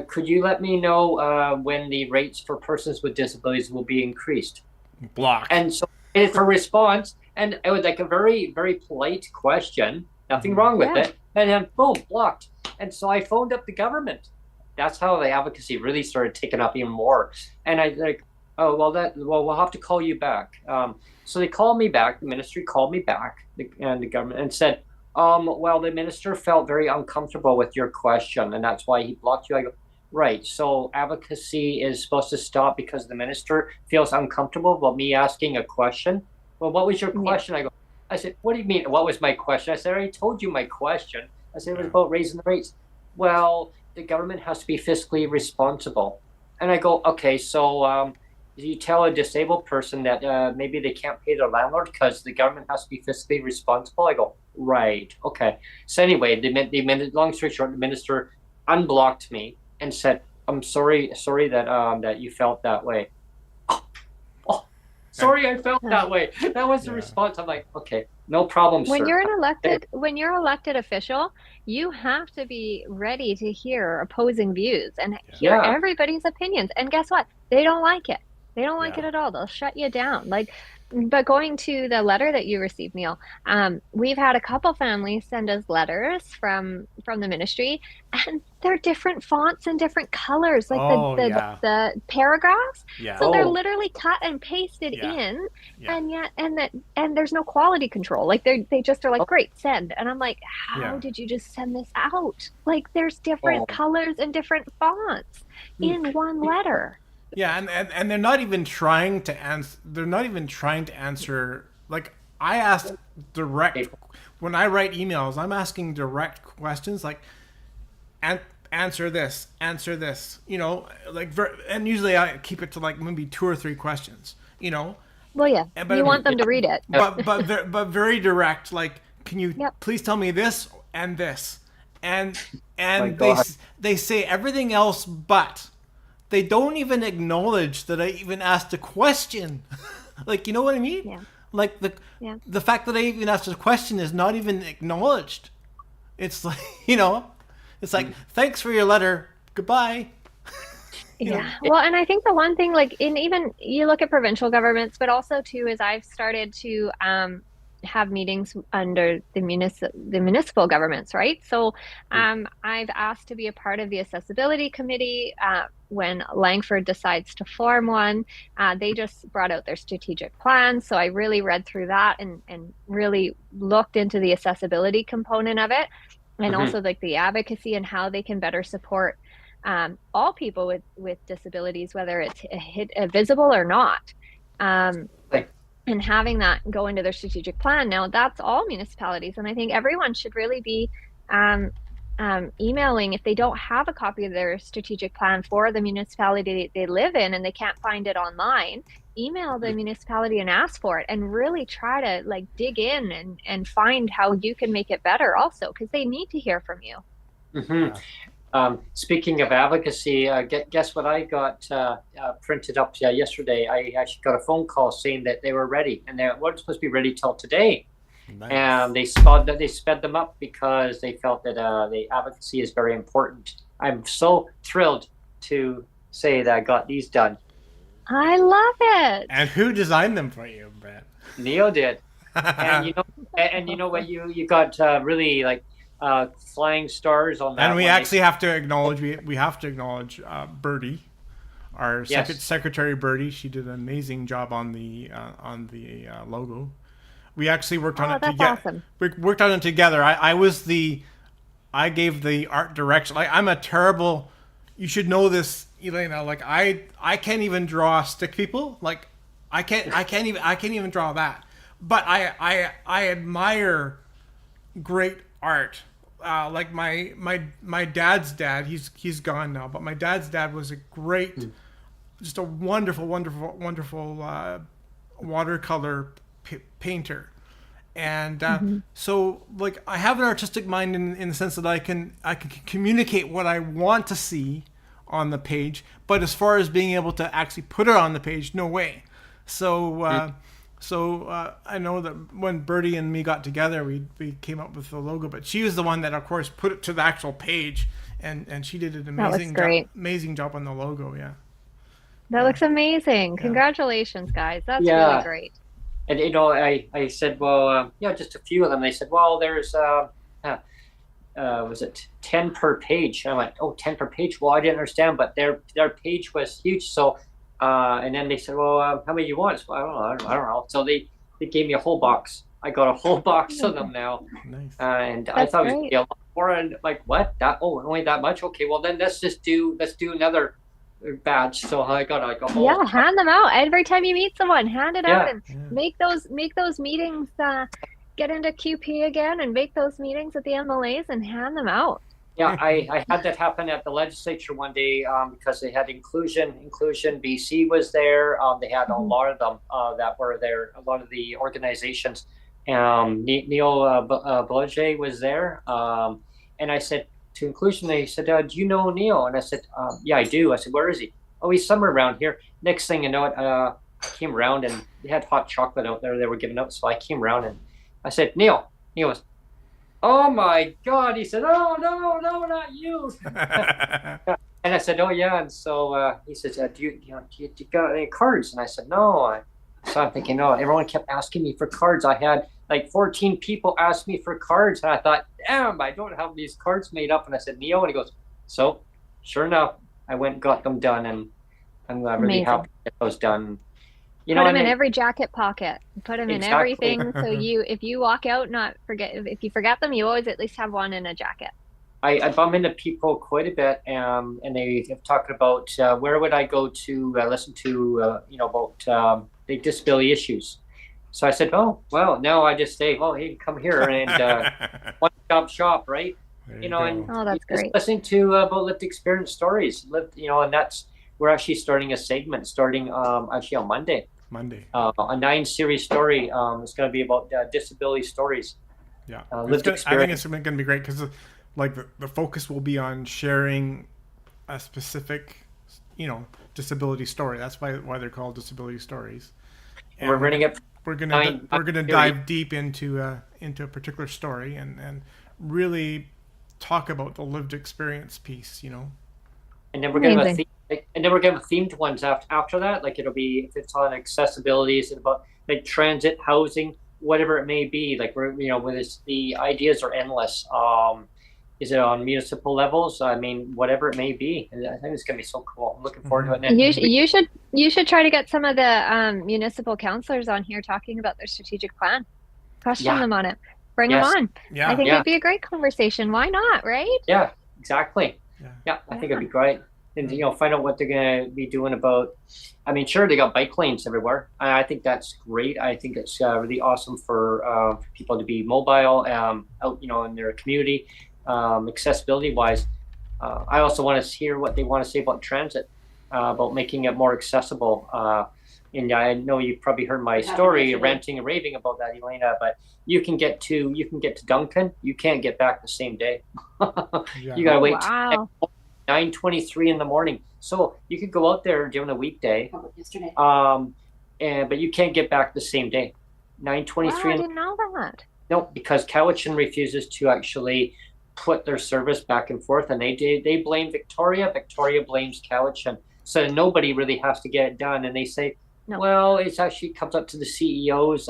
could you let me know when the rates for persons with disabilities will be increased? Blocked. And so for response, and it was like a very, very polite question, nothing wrong with it, and then boom, blocked. And so I phoned up the government. That's how the advocacy really started taking up even more. And I like, we'll have to call you back. So they called me back. The ministry called me back, and the government, and said, the minister felt very uncomfortable with your question, and that's why he blocked you. I go, right. So advocacy is supposed to stop because the minister feels uncomfortable about me asking a question. Well, what was your question? I said, what do you mean? What was my question? I said, I already told you my question. I said, it was about raising the rates. Well, the government has to be fiscally responsible. And I go, okay, so you tell a disabled person that maybe they can't pay their landlord because the government has to be fiscally responsible? I go, right, okay. So anyway, long story short, the minister unblocked me and said, I'm sorry that you felt that way. Sorry, I felt that way. That was the response. I'm like, okay, no problem, when sir. When you're elected official, you have to be ready to hear opposing views and hear everybody's opinions. And guess what? They don't like it. They don't like it at all. They'll shut you down. Like but going to the letter that you received, Neil, we've had a couple families send us letters from the ministry, and they're different fonts and different colors, like Oh, yeah. the paragraphs. Yeah. So they're Oh, literally cut and pasted Yeah. in, Yeah. and there's no quality control. Like they just are like, oh, great, send. And I'm like, how Yeah. did you just send this out? Like there's different oh. colors and different fonts in one letter. Yeah, and they're not even trying to answer. They're not even trying to answer. Like I ask direct when I write emails, I'm asking direct questions like, answer this, answer this. You know, like and usually I keep it to like maybe 2 or 3 questions. You know, Well, yeah, but you want them to read it. but very direct. Like, can you Yep. please tell me this and this, and My they God. they say everything else, but they don't even acknowledge that I even asked a question. Like, you know what I mean? Yeah. Like Yeah. the fact that I even asked a question is not even acknowledged. It's like, you know, it's like, thanks for your letter, goodbye. Yeah. Well, and I think the one thing, like in even you look at provincial governments, but also too, is I've started to have meetings under the municipal governments, right? So I've asked to be a part of the accessibility committee when Langford decides to form one. They just brought out their strategic plan. So I really read through that and really looked into the accessibility component of it, and also like the advocacy and how they can better support all people with disabilities, whether it's visible or not. And having that go into their strategic plan. Now that's all municipalities. And I think everyone should really be emailing if they don't have a copy of their strategic plan for the municipality they live in and they can't find it online, email the municipality and ask for it, and really try to like dig in and find how you can make it better also, because they need to hear from you. Mm-hmm. Speaking of advocacy, guess what I got printed up yesterday? I actually got a phone call saying that they were ready, and they weren't supposed to be ready till today. Nice. And they sped them up because they felt that the advocacy is very important. I'm so thrilled to say that I got these done. I love it. And who designed them for you, Brent? Neil did, and you know what, you got really like flying stars on that. And we one. actually have to acknowledge Birdie, our Yes. secretary Birdie. She did an amazing job on the logo. We actually worked on it that's together. awesome. We worked on it together. I gave the art direction. Like, I'm a terrible. You should know this, Elena. Like I can't even draw stick people. Like I can't even draw that. But I admire great art. Like my dad's dad, he's gone now, but my dad's dad was a great, just a wonderful watercolor painter. And so like I have an artistic mind in the sense that I can communicate what I want to see on the page, but as far as being able to actually put it on the page, no way. So I know that when Birdie and me got together, we came up with the logo, but she was the one that, of course, put it to the actual page, and she did an amazing job on the logo. Yeah, that looks amazing. Congratulations, guys. That's really great. And I said, well, just a few of them. They said, well, there's was it 10 per page? And I went, 10 per page. Well, I didn't understand, but their page was huge, so. And then they said, well, how many you want? Well, I don't know. So they gave me a whole box. I got a whole box of them now. Nice. And That's I thought it was great. gonna be a lot more. And like, what? Only that much? Okay, well then let's do another batch. So I got like a whole. Yeah, hand them out every time you meet someone. Hand it out and Yeah. make those meetings. Get into QP again and make those meetings at the MLAs and hand them out. Yeah, I had that happen at the legislature one day because they had inclusion. BC was there. They had a lot of them that were there. A lot of the organizations. Neil Bloge was there. And I said to inclusion, they said, do you know Neil? And I said, yeah, I do. I said, where is he? Oh, he's somewhere around here. Next thing you know, I came around and they had hot chocolate out there they were giving out. So I came around and I said, Neil was, oh my God. He said, oh, no, not you. And I said, oh yeah. And so he says, do you got any cards? And I said, no, So I'm thinking, oh, everyone kept asking me for cards. I had like 14 people ask me for cards. And I thought, damn, I don't have these cards made up. And I said, Neo, and he goes, so sure enough, I went and got them done. And I'm really Amazing. happy to get those done. Put them in every jacket pocket. Put them in Exactly. everything. So if you walk out, if you forget them, you always at least have one in a jacket. I bump into people quite a bit, and they have talked about where would I go to listen to, about the disability issues. So I said, oh, well, now I just say, well, hey, come here and one-stop shop, right? And oh, that's great. Listening to about lived experience stories, and that's, we're actually starting a segment starting actually on Monday. A 9-series story. It's going to be about disability stories. Yeah, I think it's going to be great because like the focus will be on sharing a specific, disability story. That's why they're called disability stories. And we're running it. We're gonna dive deep into a particular story and really talk about the lived experience piece. And then we're going to have themed ones after that. Like it'll be, if it's on accessibility, it's about like transit, housing, whatever it may be. Like the ideas are endless. Is it on municipal levels? I mean, whatever it may be. I think it's going to be so cool. I'm looking forward to it. You should try to get some of the municipal councillors on here talking about their strategic plan. Question them on it. Bring them on. Yeah. I think it'd be a great conversation. Why not, right? Yeah, exactly. Yeah, I think it'd be great. And find out what they're going to be doing about. I mean, sure, they got bike lanes everywhere. I think that's great. I think it's really awesome for people to be mobile out, in their community. Accessibility wise, I also want to hear what they want to say about transit, about making it more accessible. And I know you've probably heard my story, ranting and raving about that, Elena. But you can get to Duncan. You can't get back the same day. You gotta wait 9:23 in the morning. So you could go out there during the weekday. Yesterday. But you can't get back the same day. 9:23. Wow, I didn't know that. No, because Cowichan refuses to actually put their service back and forth, and they blame Victoria. Victoria blames Cowichan, so nobody really has to get it done. And they say, well, it actually comes up to the CEOs,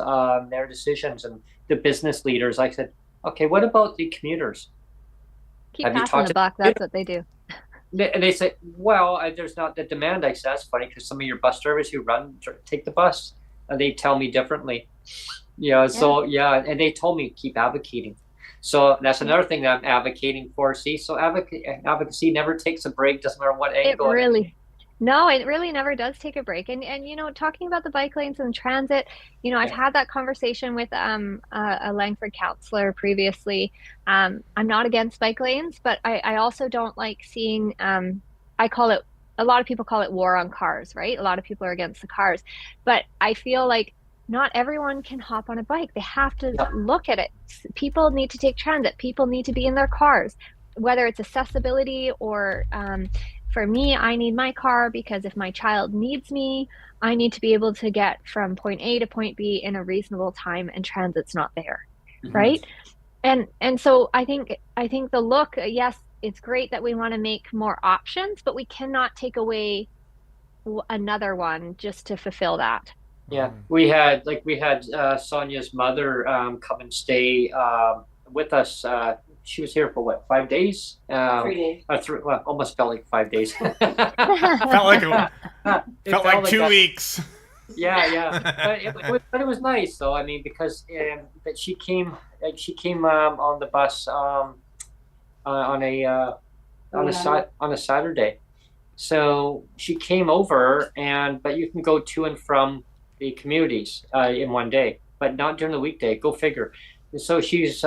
their decisions, and the business leaders. I said, okay, what about the commuters? Keep passing the buck. That's what they do. And they say, well, there's not the demand. I said, that's funny because some of your bus drivers who take the bus, and they tell me differently. And they told me keep advocating. So that's another thing that I'm advocating for. See, so advocacy never takes a break, doesn't matter what angle. It really never does take a break. And talking about the bike lanes and transit, I've had that conversation with a Langford councillor previously. I'm not against bike lanes, but I also don't like seeing, a lot of people call it war on cars, right? A lot of people are against the cars, but I feel like not everyone can hop on a bike. They have to look at it. People need to take transit. People need to be in their cars, whether it's accessibility or for me, I need my car because if my child needs me, I need to be able to get from point A to point B in a reasonable time, and transit's not there, right? And so I think the look, yes, it's great that we want to make more options, but we cannot take away another one just to fulfill that. Yeah, we had Sonia's mother come and stay with us. She was here for what, 5 days? 3 days. Almost felt like 5 days. felt like 2 weeks. Yeah. But it was nice though. I mean, because that she came on the bus on a Saturday. So she came over, but you can go to and from the communities in one day, but not during the weekday. Go figure. And so she's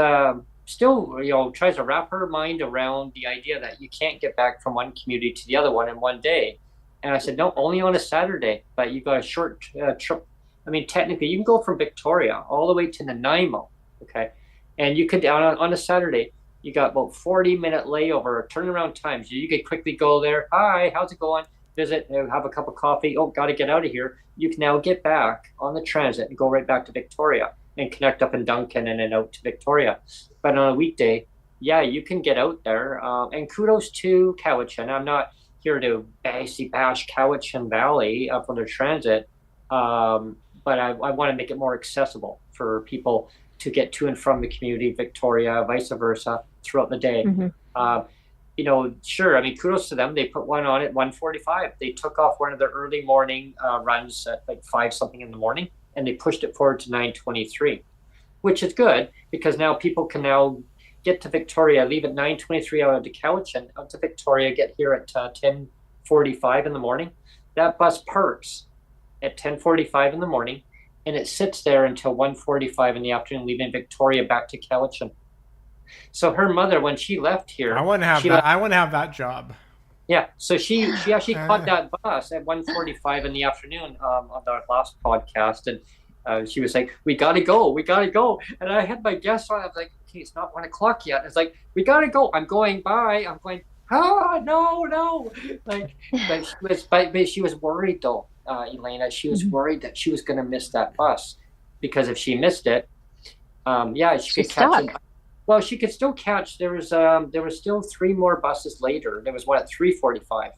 still, tries to wrap her mind around the idea that you can't get back from one community to the other one in one day. And I said, no, only on a Saturday, but you got a short trip. I mean, technically, you can go from Victoria all the way to Nanaimo, okay? And you could, on a Saturday, you got about 40-minute layover, turnaround times. You could quickly go there. Hi, how's it going? Visit, have a cup of coffee. Oh, got to get out of here. You can now get back on the transit and go right back to Victoria and connect up in Duncan and then out to Victoria. But on a weekday, you can get out there. And kudos to Cowichan. I'm not here to bash Cowichan Valley for their transit. But but I want to make it more accessible for people to get to and from the community, Victoria, vice versa, throughout the day. Sure, I mean, kudos to them. They put one on at 1:45. They took off one of their early morning runs at like 5 something in the morning, and they pushed it forward to 9:23, which is good because now people can now get to Victoria, leave at 9:23 out to Cowichan, out to Victoria, get here at 10:45 in the morning. That bus parks at 10:45 in the morning, and it sits there until 1:45 in the afternoon, leaving Victoria back to Cowichan. So her mother, when she left here, I want to have that. I want to have that job. Yeah, so she actually caught that bus at 1:45 in the afternoon on our last podcast, and she was like, "We gotta go, we gotta go." And I had my guest on. I was like, "Okay, it's not 1 o'clock yet." It's like, "We gotta go." I'm going by. I'm going. No. Like, but she was worried though, Elena. She was worried that she was gonna miss that bus because if she missed it, she could catch it. Well, she could still catch. There was still 3 more buses later. There was one at 3:45,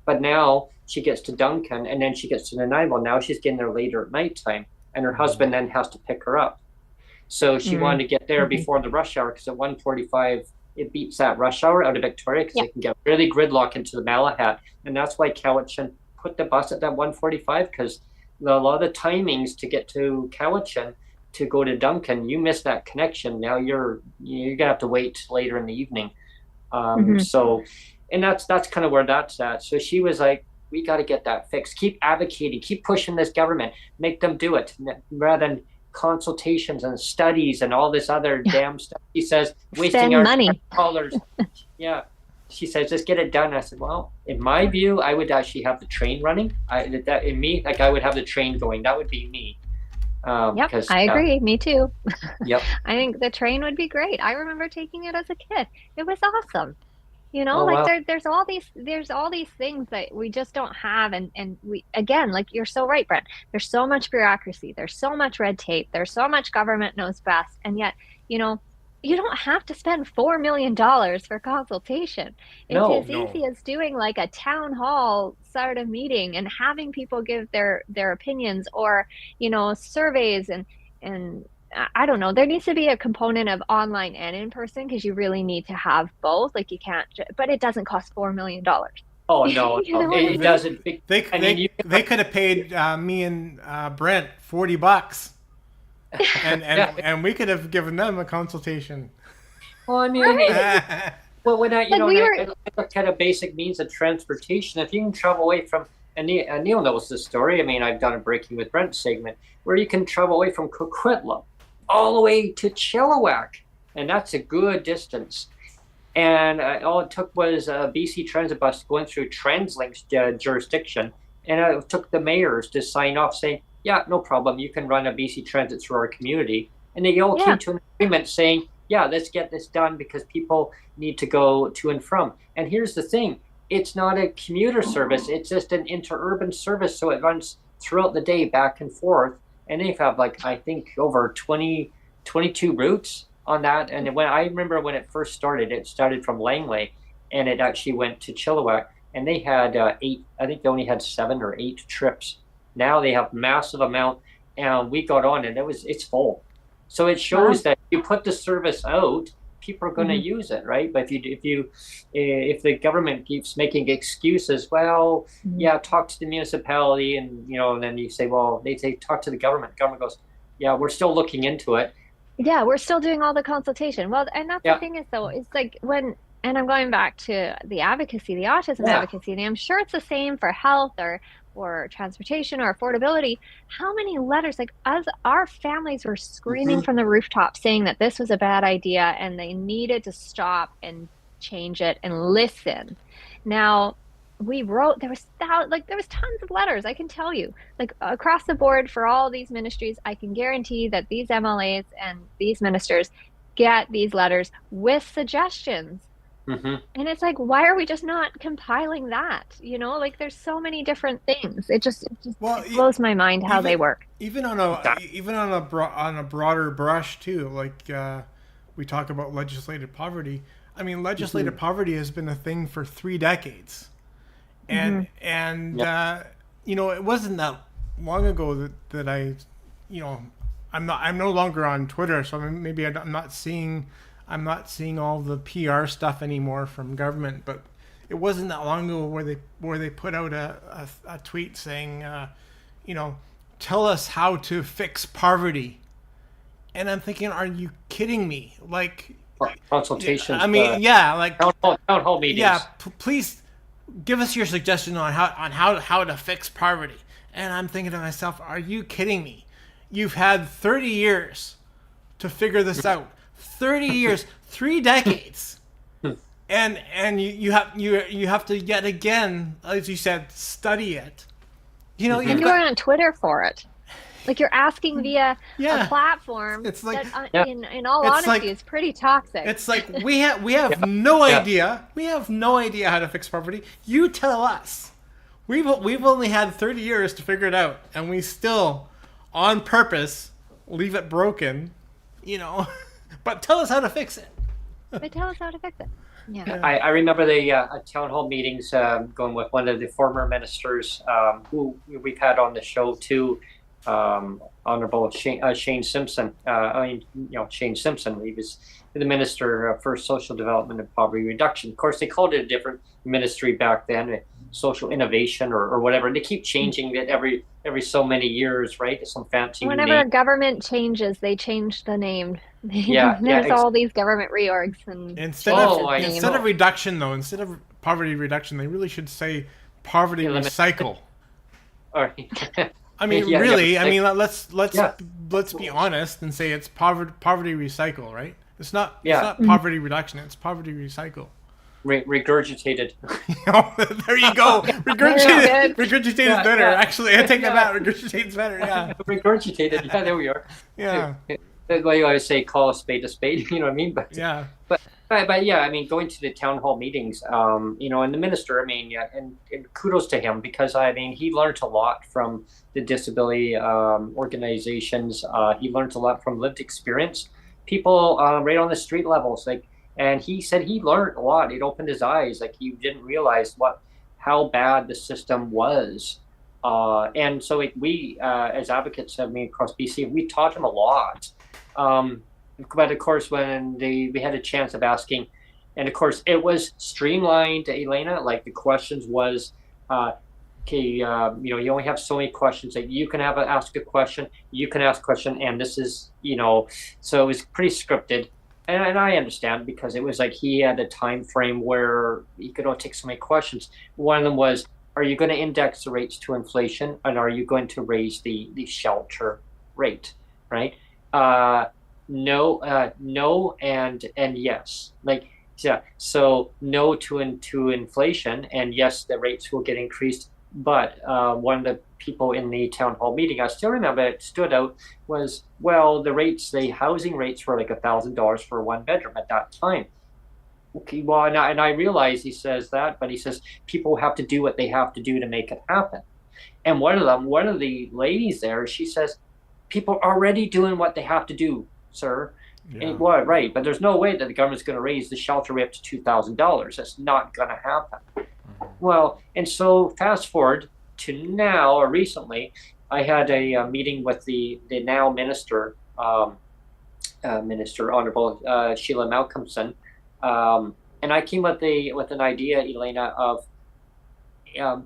but now she gets to Duncan and then she gets to Nanaimo. Now she's getting there later at nighttime, and her husband then has to pick her up. So she wanted to get there before the rush hour because at 1:45 it beats that rush hour out of Victoria because they can get really gridlock into the Malahat, and that's why Cowichan put the bus at that 1:45 because a lot of the timings to get to Cowichan to go to Duncan, you miss that connection. Now you're gonna have to wait later in the evening. So, and that's kind of where that's at. So she was like, we got to get that fixed. Keep advocating, keep pushing this government, make them do it rather than consultations and studies and all this other damn stuff. She says, wasting our money. Dollars. Yeah. She says, just get it done. I said, well, in my view, I would actually have the train running. I would have the train going. That would be me. I agree. Me too. Yep. I think the train would be great. I remember taking it as a kid. It was awesome. There's all these things that we just don't have, and we, again, like you're so right, Brent. There's so much bureaucracy. There's so much red tape. There's so much government knows best, and yet, you don't have to spend $4 million for consultation. It's easy as doing like a town hall sort of meeting and having people give their opinions, or, surveys and I don't know. There needs to be a component of online and in person because you really need to have both. Like you can't, but it doesn't cost $4 million. Oh no, it doesn't. They could have paid me and Brent $40. And we could have given them a consultation. Well, I mean, when I look at a basic means of transportation, if you can travel away from, and Neil knows this story. I mean, I've done a Breaking with Brent segment where you can travel away from Coquitlam all the way to Chilliwack, and that's a good distance. And all it took was a BC Transit bus going through TransLink's jurisdiction, and it took the mayors to sign off saying, yeah, no problem. You can run a BC Transit through our community. And they all came to an agreement saying, yeah, let's get this done because people need to go to and from. And here's the thing. It's not a commuter service. It's just an interurban service. So it runs throughout the day back and forth. And they have I think over 22 routes on that. And I remember when it first started, it started from Langley and it actually went to Chilliwack. And they had 8, I think they only had 7 or 8 trips. Now they have massive amount, and we got on and it's full. So it shows that you put the service out, people are going to use it, right? But if the government keeps making excuses, talk to the municipality, and and then you say, well, they say talk to the government. Government goes, yeah, we're still looking into it. Yeah, we're still doing all the consultation. Well, and that's the thing is though, it's like when. And I'm going back to the advocacy, the autism advocacy, and I'm sure it's the same for health or transportation or affordability. How many letters, as our families were screaming from the rooftop saying that this was a bad idea and they needed to stop and change it and listen. Now we wrote, there was tons of letters, I can tell you, across the board for all these ministries. I can guarantee that these MLAs and these ministers get these letters with suggestions. And it's like, why are we just not compiling that? There's so many different things. It blows my mind how they work. Even on a broader brush too. We talk about legislated poverty. I mean, legislated poverty has been a thing for 3 decades, and it wasn't that long ago that I I'm no longer on Twitter, so maybe I'm not seeing all the PR stuff anymore from government. But it wasn't that long ago where they put out a tweet saying, tell us how to fix poverty. And I'm thinking, are you kidding me? Like, consultations. I mean, like town hall meetings. Yeah, please give us your suggestion on how to fix poverty. And I'm thinking to myself, are you kidding me? You've had 30 years to figure this out. 30 years, 3 decades. And you have to yet again, as you said, study it. And you're on Twitter for it. Like, you're asking via a platform it's like, that, in all honesty, is pretty toxic. It's like we have no idea. We have no idea how to fix poverty. You tell us. We've only had 30 years to figure it out, and we still, on purpose, leave it broken. But tell us how to fix it. But tell us how to fix it. Yeah. I remember the town hall meetings going with one of the former ministers who we've had on the show too. Honorable Shane Simpson. Shane Simpson. He was the minister for social development and poverty reduction. Of course, they called it a different ministry back then, social innovation or whatever. And they keep changing it every so many years, right? Some fancy Whenever name. a government changes, they change the name. There's all these government reorgs and instead of reduction, though, instead of poverty reduction, they really should say poverty recycle. I mean, really. I mean, let's be honest and say it's poverty recycle, right? It's not poverty reduction. It's poverty recycle. Regurgitated. There you go. Regurgitated is better. Actually, I take that back. Regurgitated is better. Yeah. Regurgitated. Yeah, there we are. Yeah. That's why you always say call a spade a spade. You know what I mean? But yeah. But yeah, I mean, going to the town hall meetings, and the minister, I mean, and kudos to him, because I mean, he learned a lot from the disability organizations. He learned a lot from lived experience, people right on the street levels, and he said he learned a lot. It opened his eyes, like he didn't realize how bad the system was. And so we, as advocates, I mean, across BC, we taught him a lot. But of course, when we had a chance of asking, and of course it was streamlined, Elena, like the questions was, you only have so many questions that you can ask a question, you can ask a question, and this is, so it was pretty scripted. And I understand, because it was like he had a time frame where he could only take so many questions. One of them was, are you going to index the rates to inflation, and are you going to raise the shelter rate, right? No, and yes. So no to inflation, and yes, the rates will get increased. But one of the people in the town hall meeting, I still remember, it stood out, was, well, the housing rates were like $1,000 for 1 bedroom at that time. Okay, well, and I realize he says that, but he says people have to do what they have to do to make it happen. And one of the ladies there, she says, people are already doing what they have to do, sir. Yeah. Well, right, but there's no way that the government's going to raise the shelter rate up to $2,000. That's not going to happen. Mm-hmm. Well, and so fast forward to now, or recently, I had a meeting with the now minister, Honorable Sheila Malcolmson, and I came with an idea, Elena, of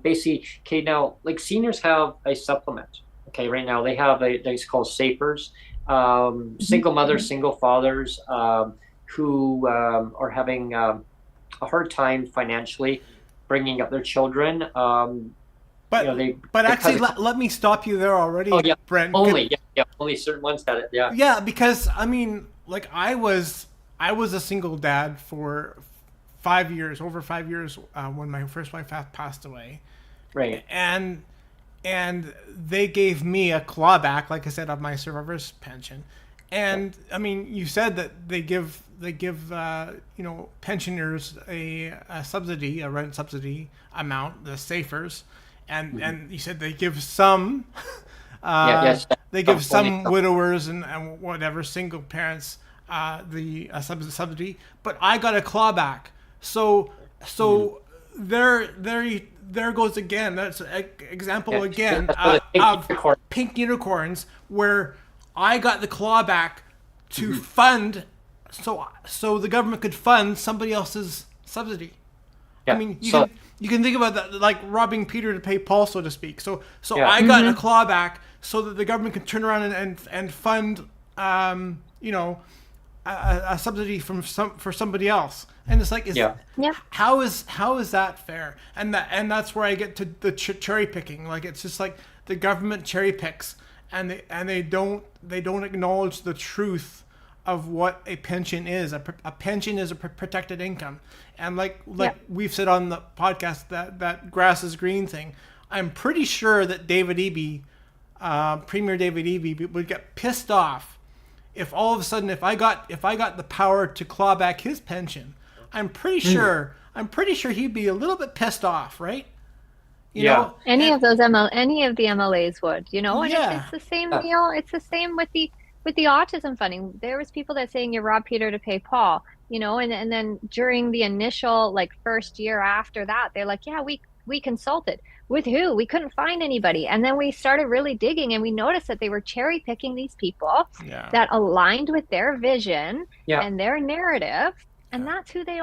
basically, okay, now, like, seniors have a supplement. Okay, right now they have it's called Sapers. Single mothers, single fathers who are having a hard time financially bringing up their children. Actually, let me stop you there already, Brent. Only certain ones had it. Yeah. Yeah, because I mean, like, I was a single dad for 5 years, over 5 years, when my first wife passed away. Right. And they gave me a clawback, like I said, of my survivor's pension. And I mean, you said that they give pensioners a subsidy, a rent subsidy amount, the Safers, and you said they give some, they give some widowers and whatever single parents the subsidy, but I got a clawback. So there goes again. That's an example again. pink unicorns where I got the clawback to fund, so the government could fund somebody else's subsidy. Yeah. I mean, you can think about that like robbing Peter to pay Paul, so to speak. So I got a clawback so that the government could turn around and fund, a subsidy for somebody else. And it's like, how is that fair? And that's where I get to the cherry picking. Like, it's just like the government cherry picks, and they don't acknowledge the truth of what a pension is. A pension is a protected income. And like we've said on the podcast, that grass is green thing, I'm pretty sure that David Eby, Premier David Eby, would get pissed off if all of a sudden, if I got the power to claw back his pension. I'm pretty sure he'd be a little bit pissed off, right? You know? Any of the MLAs would, and it's the same deal. It's the same with the autism funding. There was people that saying you rob Peter to pay Paul, and then during the initial first year after that, they're like, yeah, we consulted with who? We couldn't find anybody. And then we started really digging, and we noticed that they were cherry picking these people that aligned with their vision and their narrative. And that's who they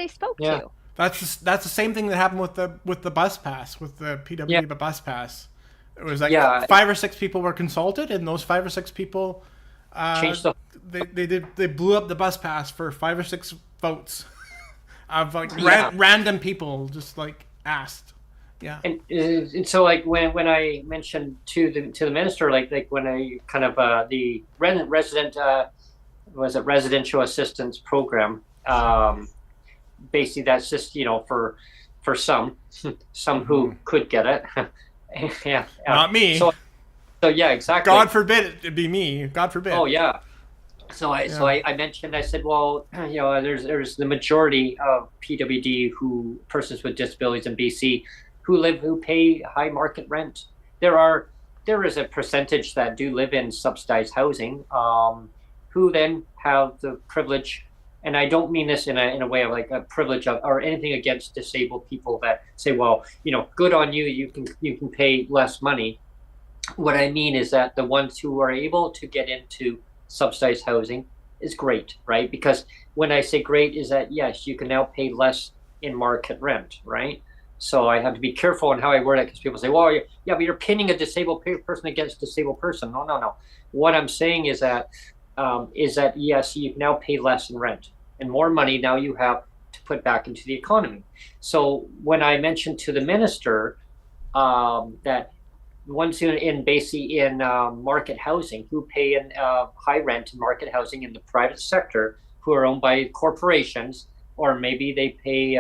spoke to. That's the same thing that happened with the bus pass, with the PWD bus pass. It was like 5 or 6 people were consulted, and those 5 or 6 people changed they blew up the bus pass for 5 or 6 votes of random people just asked. Yeah. And so when I mentioned to the minister when I kind of the residential assistance program, basically that's just for some who could get it. Not me. So yeah, exactly. God forbid it be me. God forbid. Oh yeah. So I mentioned, I said, well, there's the majority of PWD persons with disabilities in BC who pay high market rent. There is a percentage that do live in subsidized housing, who then have the privilege. And I don't mean this in a way of a privilege or anything against disabled people that say, well, good on you, you can pay less money. What I mean is that the ones who are able to get into subsidized housing is great, right? Because when I say great is that, yes, you can now pay less in market rent, right? So I have to be careful on how I word it, because people say, well, yeah, but you're pinning a disabled person against a disabled person. No. What I'm saying is that yes, you can now pay less in rent, and more money now you have to put back into the economy. So when I mentioned to the minister that ones in market housing who pay in high rent in market housing in the private sector, who are owned by corporations, or maybe they pay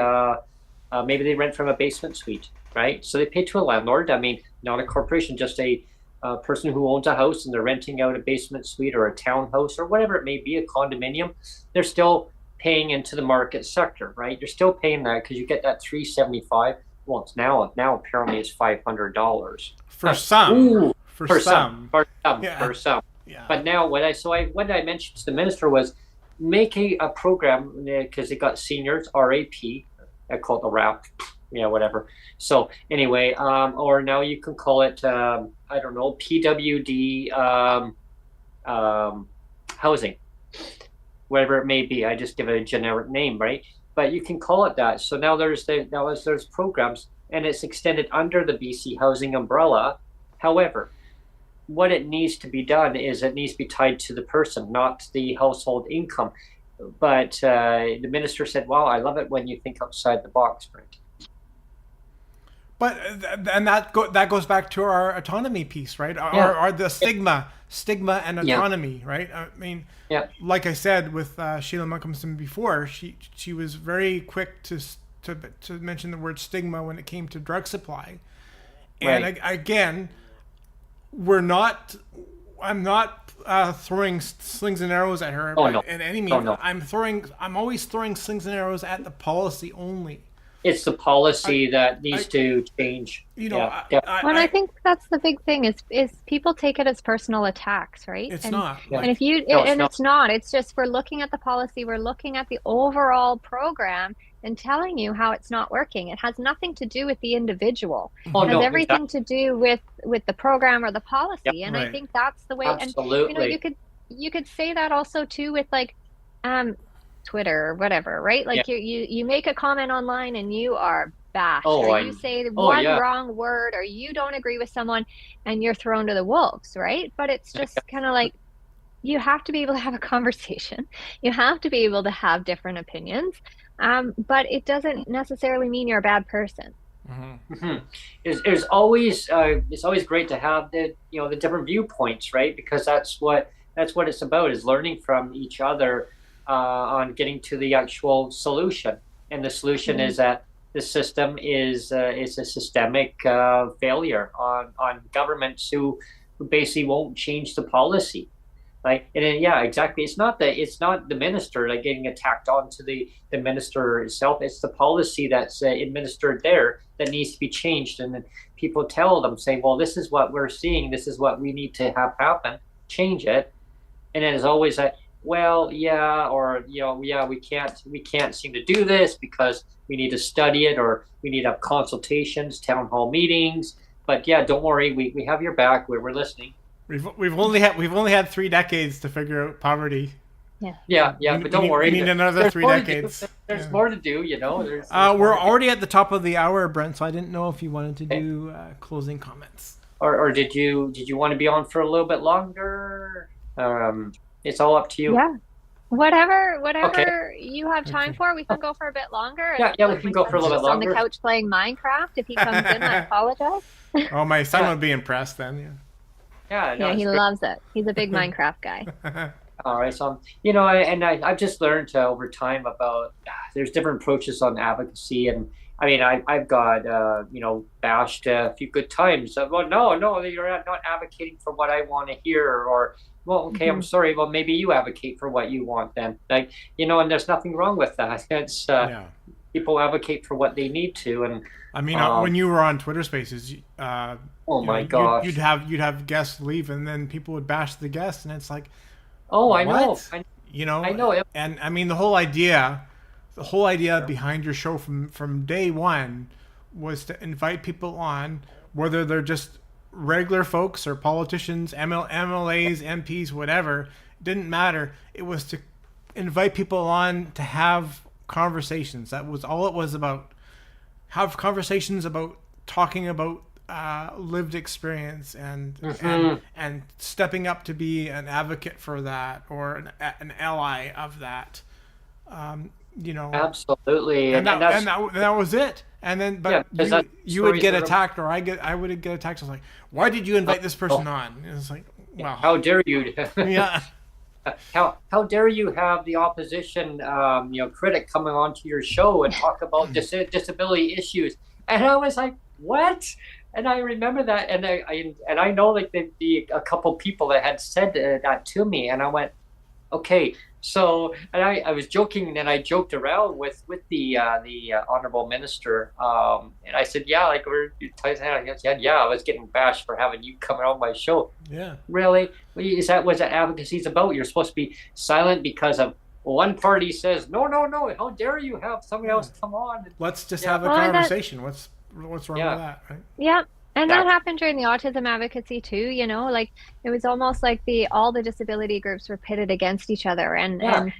maybe they rent from a basement suite, right? So they pay to a landlord. I mean, not a corporation, just a person who owns a house and they're renting out a basement suite or a townhouse or whatever it may be, a condominium. They're still paying into the market sector, right? You're still paying that because you get that $375. Well, it's now apparently it's $500 for some. Ooh, for some. Yeah. But now what I mentioned to the minister was make a program, because they got seniors, RAP. I call it the RAP. Whatever. So anyway, or now you can call it, I don't know, PWD housing, whatever it may be. I just give it a generic name, right? But you can call it that. So now there's programs, and it's extended under the BC housing umbrella. However, what it needs to be done is it needs to be tied to the person, not the household income. But the minister said, "Wow, I love it when you think outside the box, Brent." But and that goes back to our autonomy piece, right? Or the stigma and autonomy, right? I mean, like I said with Sheila Malcolmson before, she was very quick to mention the word stigma when it came to drug supply, and again, I'm not throwing slings and arrows at her in any means. I'm always throwing slings and arrows at the policy only. It's the policy that needs to change. I think that's the big thing is people take it as personal attacks, right? It's not. And if you and it's not. It's just we're looking at the policy, we're looking at the overall program and telling you how it's not working. It has nothing to do with the individual. It has everything to do with the program or the policy. And I think that's the way. Absolutely. And you could say that also too with like Twitter or whatever, right? Like you make a comment online and you are bashed, or you say one wrong word, or you don't agree with someone and you're thrown to the wolves, right? But it's just kind of like, you have to be able to have a conversation. You have to be able to have different opinions. But it doesn't necessarily mean you're a bad person. It's always great to have the different viewpoints, right? Because that's what it's about, is learning from each other on getting to the actual solution. And the solution is that the system is a systemic failure on governments who basically won't change the policy. Like, and then, exactly. It's not the minister like getting attacked onto the minister itself. It's the policy that's administered there that needs to be changed. And then people tell them, saying, well, this is what we're seeing. This is what we need to have happen. Change it. And then it's always like, well, we can't seem to do this because we need to study it, or we need to have consultations, town hall meetings. But don't worry, we have your back. We're listening. We've only had 3 decades to figure out poverty. But don't worry. We need another 3 decades. There's more to do, we're already at the top of the hour, Brent. So I didn't know if you wanted to do closing comments, or did you want to be on for a little bit longer? It's all up to you. Yeah, whatever you have time for. We can go for a bit longer. We can go for a little bit longer. On the couch playing Minecraft. If he comes in, I apologize. Oh, my son would be impressed then. Yeah, he loves it. He's a big Minecraft guy. All right, so I've just learned over time about there's different approaches on advocacy, and I mean I've got bashed a few good times. Well, no, you're not advocating for what I want to hear, or well, okay, I'm sorry. Well, maybe you advocate for what you want then, like and there's nothing wrong with that. It's people advocate for what they need to, and I mean when you were on Twitter Spaces. Oh my gosh! You'd have guests leave, and then people would bash the guests, and it's like, oh, I know. I know. And I mean, the whole idea behind your show from day one was to invite people on, whether they're just regular folks or politicians, MLAs, MPs, whatever. It didn't matter. It was to invite people on to have conversations. That was all it was about. Have conversations about talking about lived experience and stepping up to be an advocate for that, or an ally of that. Absolutely, and that was it. And then, but you would get attacked, or I would get attacked. I was like, why did you invite this person on? And it's like, wow, how dare you? Yeah. How dare you have the opposition critic coming onto your show and talk about disability issues? And I was like, what? And I remember that, and I know like a couple people that had said that to me, and I went, okay. So, and I was joking, and I joked around with the honorable minister, and I said, I was getting bashed for having you coming on my show. Yeah, really? Is that what advocacy is about? You're supposed to be silent because of one party says no. How dare you have somebody else come on? Let's just have a conversation. What's wrong with that, right? Yeah. And that happened during the autism advocacy too, like it was almost like all the disability groups were pitted against each other. And I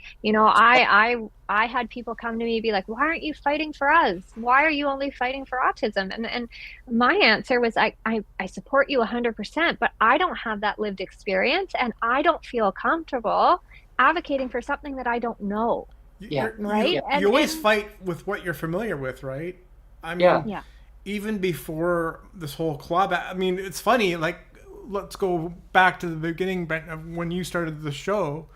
had people come to me and be like, why aren't you fighting for us? Why are you only fighting for autism? And my answer was, I support you 100%, but I don't have that lived experience, and I don't feel comfortable advocating for something that I don't know. Right? You always fight with what you're familiar with, right? I mean, even before this whole clawback, I mean, it's funny, like, let's go back to the beginning, Brent, of when you started the show.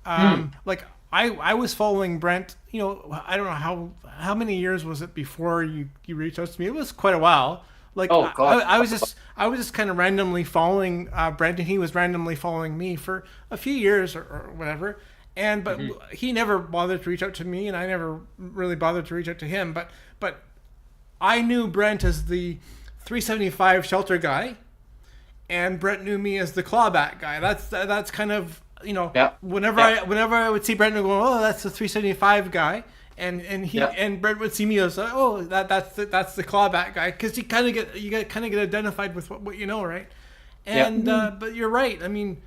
Like, I was following Brent, I don't know how many years was it before you reached out to me? It was quite a while. Like, I was just kind of randomly following Brent, and he was randomly following me for a few years or whatever. But he never bothered to reach out to me, and I never really bothered to reach out to him. But I knew Brent as the 375 shelter guy, and Brent knew me as the clawback guy. That's kind of, you know, whenever I would see Brent and go, oh, that's the 375 guy, and Brent would see me as, oh, that's the clawback guy, because you kind of get identified with what you know, right? And but you're right. I mean,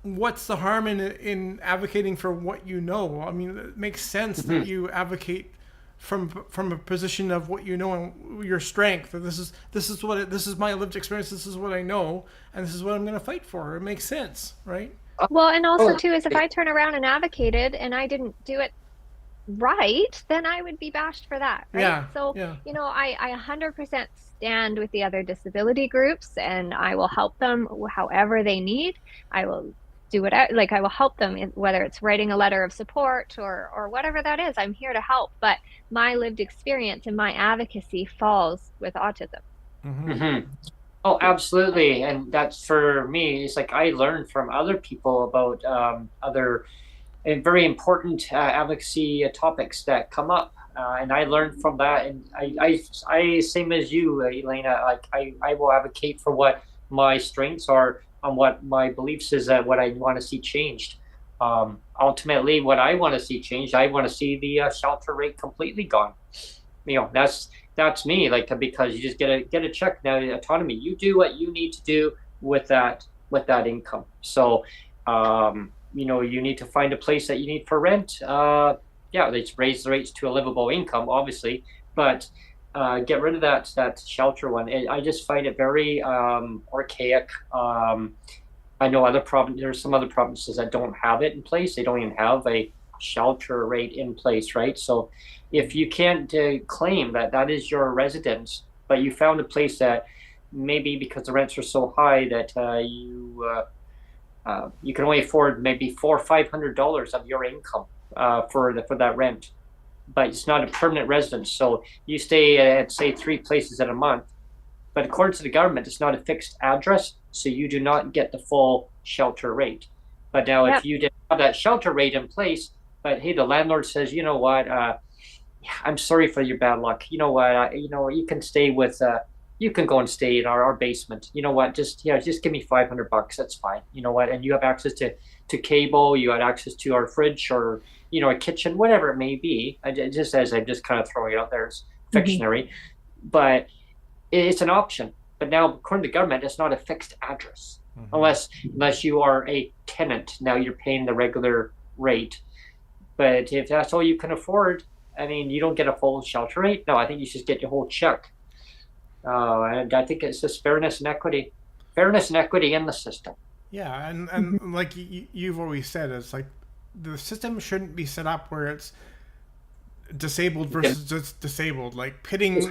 what's the harm in advocating for what you know? I mean, it makes sense that you advocate from a position of what you know and your strength. This is my lived experience. This is what I know, and this is what I'm going to fight for. It makes sense, right? Well, and also too is if I turn around and advocated and I didn't do it right, then I would be bashed for that, right? Yeah. So you know, I 100% stand with the other disability groups, and I will help them however they need. I will do what I will help them, whether it's writing a letter of support or whatever that is. I'm here to help, but my lived experience and my advocacy falls with autism. Oh, absolutely. And that's, for me, it's like I learned from other people about other very important advocacy topics that come up. And I learned from that. And I same as you, Elena, like I will advocate for what my strengths are, on what my beliefs is, that what I want to see changed. Ultimately, what I want to see changed, I want to see the shelter rate completely gone. You know, that's me. Like, because you just get a check now. Autonomy. You do what you need to do with that income. So, you know, you need to find a place that you need for rent. Let's raise the rates to a livable income, obviously, but get rid of that shelter one. I just find it very archaic. I know there's some other provinces that don't have it in place. They don't even have a shelter rate in place, right? So if you can't claim that is your residence, but you found a place that maybe because the rents are so high that you can only afford maybe $400 or $500 of your income for that rent, but it's not a permanent residence. So you stay at, say, 3 places in a month, but according to the government, it's not a fixed address, so you do not get the full shelter rate. But now if you didn't have that shelter rate in place, but hey, the landlord says, you know what, I'm sorry for your bad luck. You know what, you can stay with, you can go and stay in our basement. You know what, just give me $500. That's fine. You know what, and you have access to cable, you had access to our fridge, or, you know, a kitchen, whatever it may be. I'm just kind of throwing it out there. It's fictionary, but it's an option. But now, according to the government, it's not a fixed address, unless you are a tenant. Now you're paying the regular rate. But if that's all you can afford, I mean, you don't get a full shelter rate. No, I think you should get your whole check. And I think it's just fairness and equity in the system. Yeah, and like you've always said, it's like the system shouldn't be set up where it's disabled versus just disabled, like pitting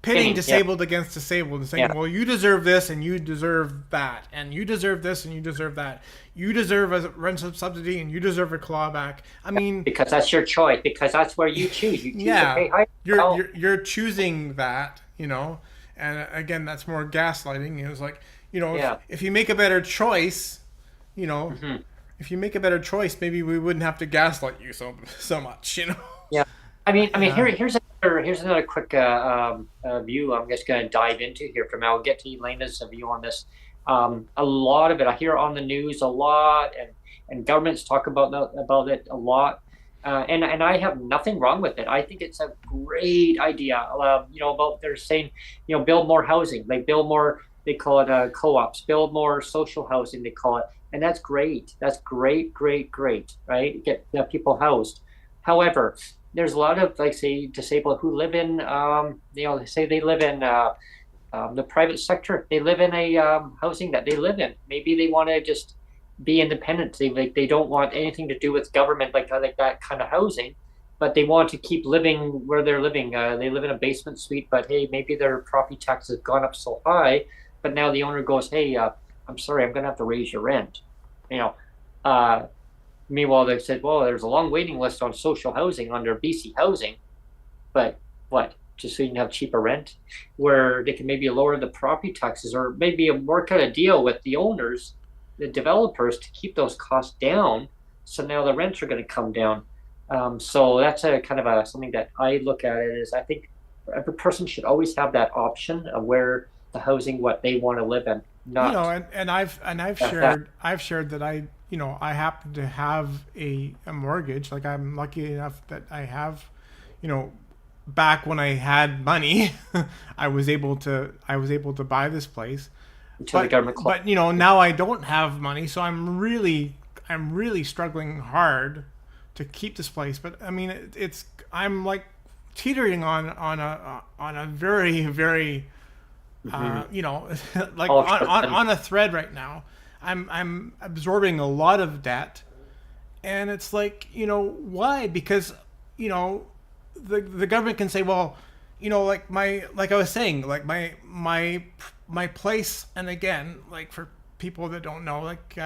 disabled against disabled, and saying, well, you deserve this and you deserve that, and you deserve this and you deserve that. You deserve a rent subsidy and you deserve a clawback. I mean, because that's your choice, because that's where you choose. You choose to pay higher. You're choosing that, you know. And again, that's more gaslighting. It was like, you know, if you make a better choice, you know, if you make a better choice, maybe we wouldn't have to gaslight you so much, you know. Yeah, I mean, here's another quick view. I'm just going to dive into here from now. I'll get to Elena's view on this. A lot of it I hear on the news a lot, and governments talk about it a lot. And I have nothing wrong with it. I think it's a great idea. You know, about they're saying, you know, build more housing. They build more. They call it co-ops. Build more social housing. They call it, and that's great. That's great, right? Get people housed. However, there's a lot of, like, say, disabled who live in, they say they live in the private sector. They live in a housing that they live in. Maybe they want to just be independent. They don't want anything to do with government, like that kind of housing, but they want to keep living where they're living. They live in a basement suite, but hey, maybe their property tax has gone up so high, but now the owner goes, hey, I'm sorry, I'm gonna have to raise your rent. You know, meanwhile they said, well, there's a long waiting list on social housing under BC housing, but what? Just so you can have cheaper rent, where they can maybe lower the property taxes, or maybe work out a deal with the owners, the developers, to keep those costs down, So now the rents are going to come down. So that's a kind of something that I look at it is I think every person should always have that option of where the housing, what they want to live in. Not and I've shared that I happen to have a mortgage. Like, I'm lucky enough that I have, back when I had money, I was able to buy this place. Until the government but now I don't have money, so I'm really struggling hard to keep this place. But I mean, I'm like teetering on a very, very like on a thread right now. I'm absorbing a lot of debt, and it's like, why? Because the government can say, well, like I was saying, like my place, and again, like for people that don't know, like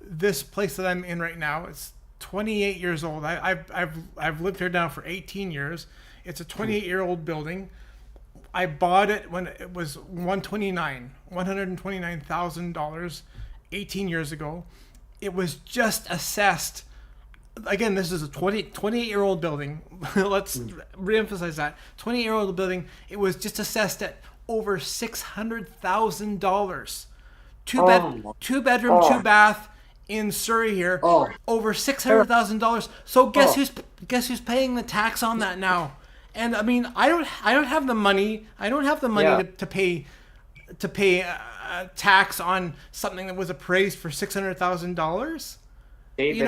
this place that I'm in right now, it's 28 years old. I've lived here now for 18 years. It's a 28-year-old building. I bought it when it was $129,000 18 years ago. It was just assessed. Again, this is a 28-year-old building. Let's reemphasize that. 28-year-old building. It was just assessed at over $600,000. Two bedroom, 2-bath in Surrey here. Over $600,000. So guess who's paying the tax on that now? And I mean, I don't have the money. I don't have the money to pay tax on something that was appraised for $600,000. David,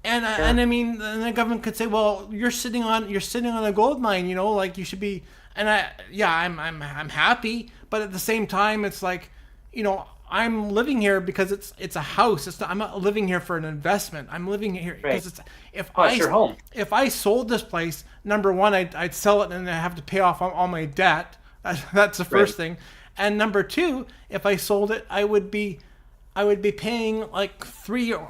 and I mean, the government could say, well, you're sitting on a gold mine, like you should be. And I'm happy, but at the same time, it's like, I'm living here because it's a house. I'm not living here for an investment. I'm living here because it's your home. If I sold this place, number one, I'd sell it and I have to pay off all my debt. That's the first thing. And number two, if I sold it, I would be paying like $3,000 or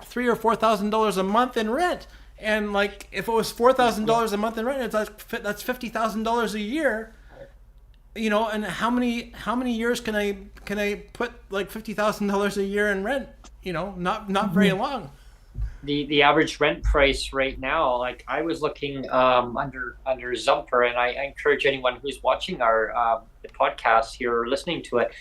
$4,000 a month in rent. And like, if it was $4,000 a month in rent, that's $50,000 a year. And how many years can I put like $50,000 a year in rent? Not very long. The average rent price right now, like I was looking under Zumper, and I encourage anyone who's watching our the podcast here or listening to it,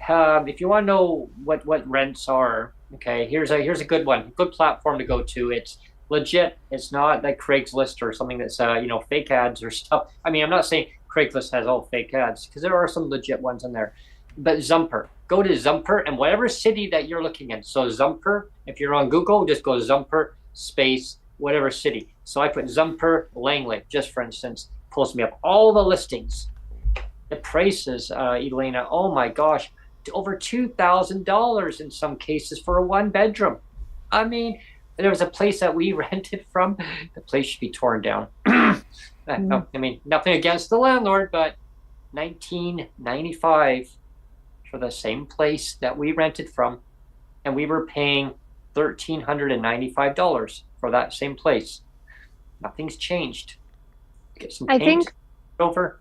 if you want to know what rents are, okay, here's a good one, good platform to go to. It's legit. It's not like Craigslist or something that's fake ads or stuff. I mean, I'm not saying Craigslist has all fake ads, because there are some legit ones in there. But Zumper, go to Zumper, and whatever city that you're looking in. So Zumper, if you're on Google, just go Zumper space whatever city. So I put Zumper Langley, just for instance, pulls me up all the listings. The prices, Elena, oh my gosh, to over $2,000 in some cases for a 1-bedroom. I mean, there was a place that we rented from. The place should be torn down. I mean, nothing against the landlord, but $19.95 for the same place that we rented from, and we were paying $1,395 for that same place. Nothing's changed. Get some paint over.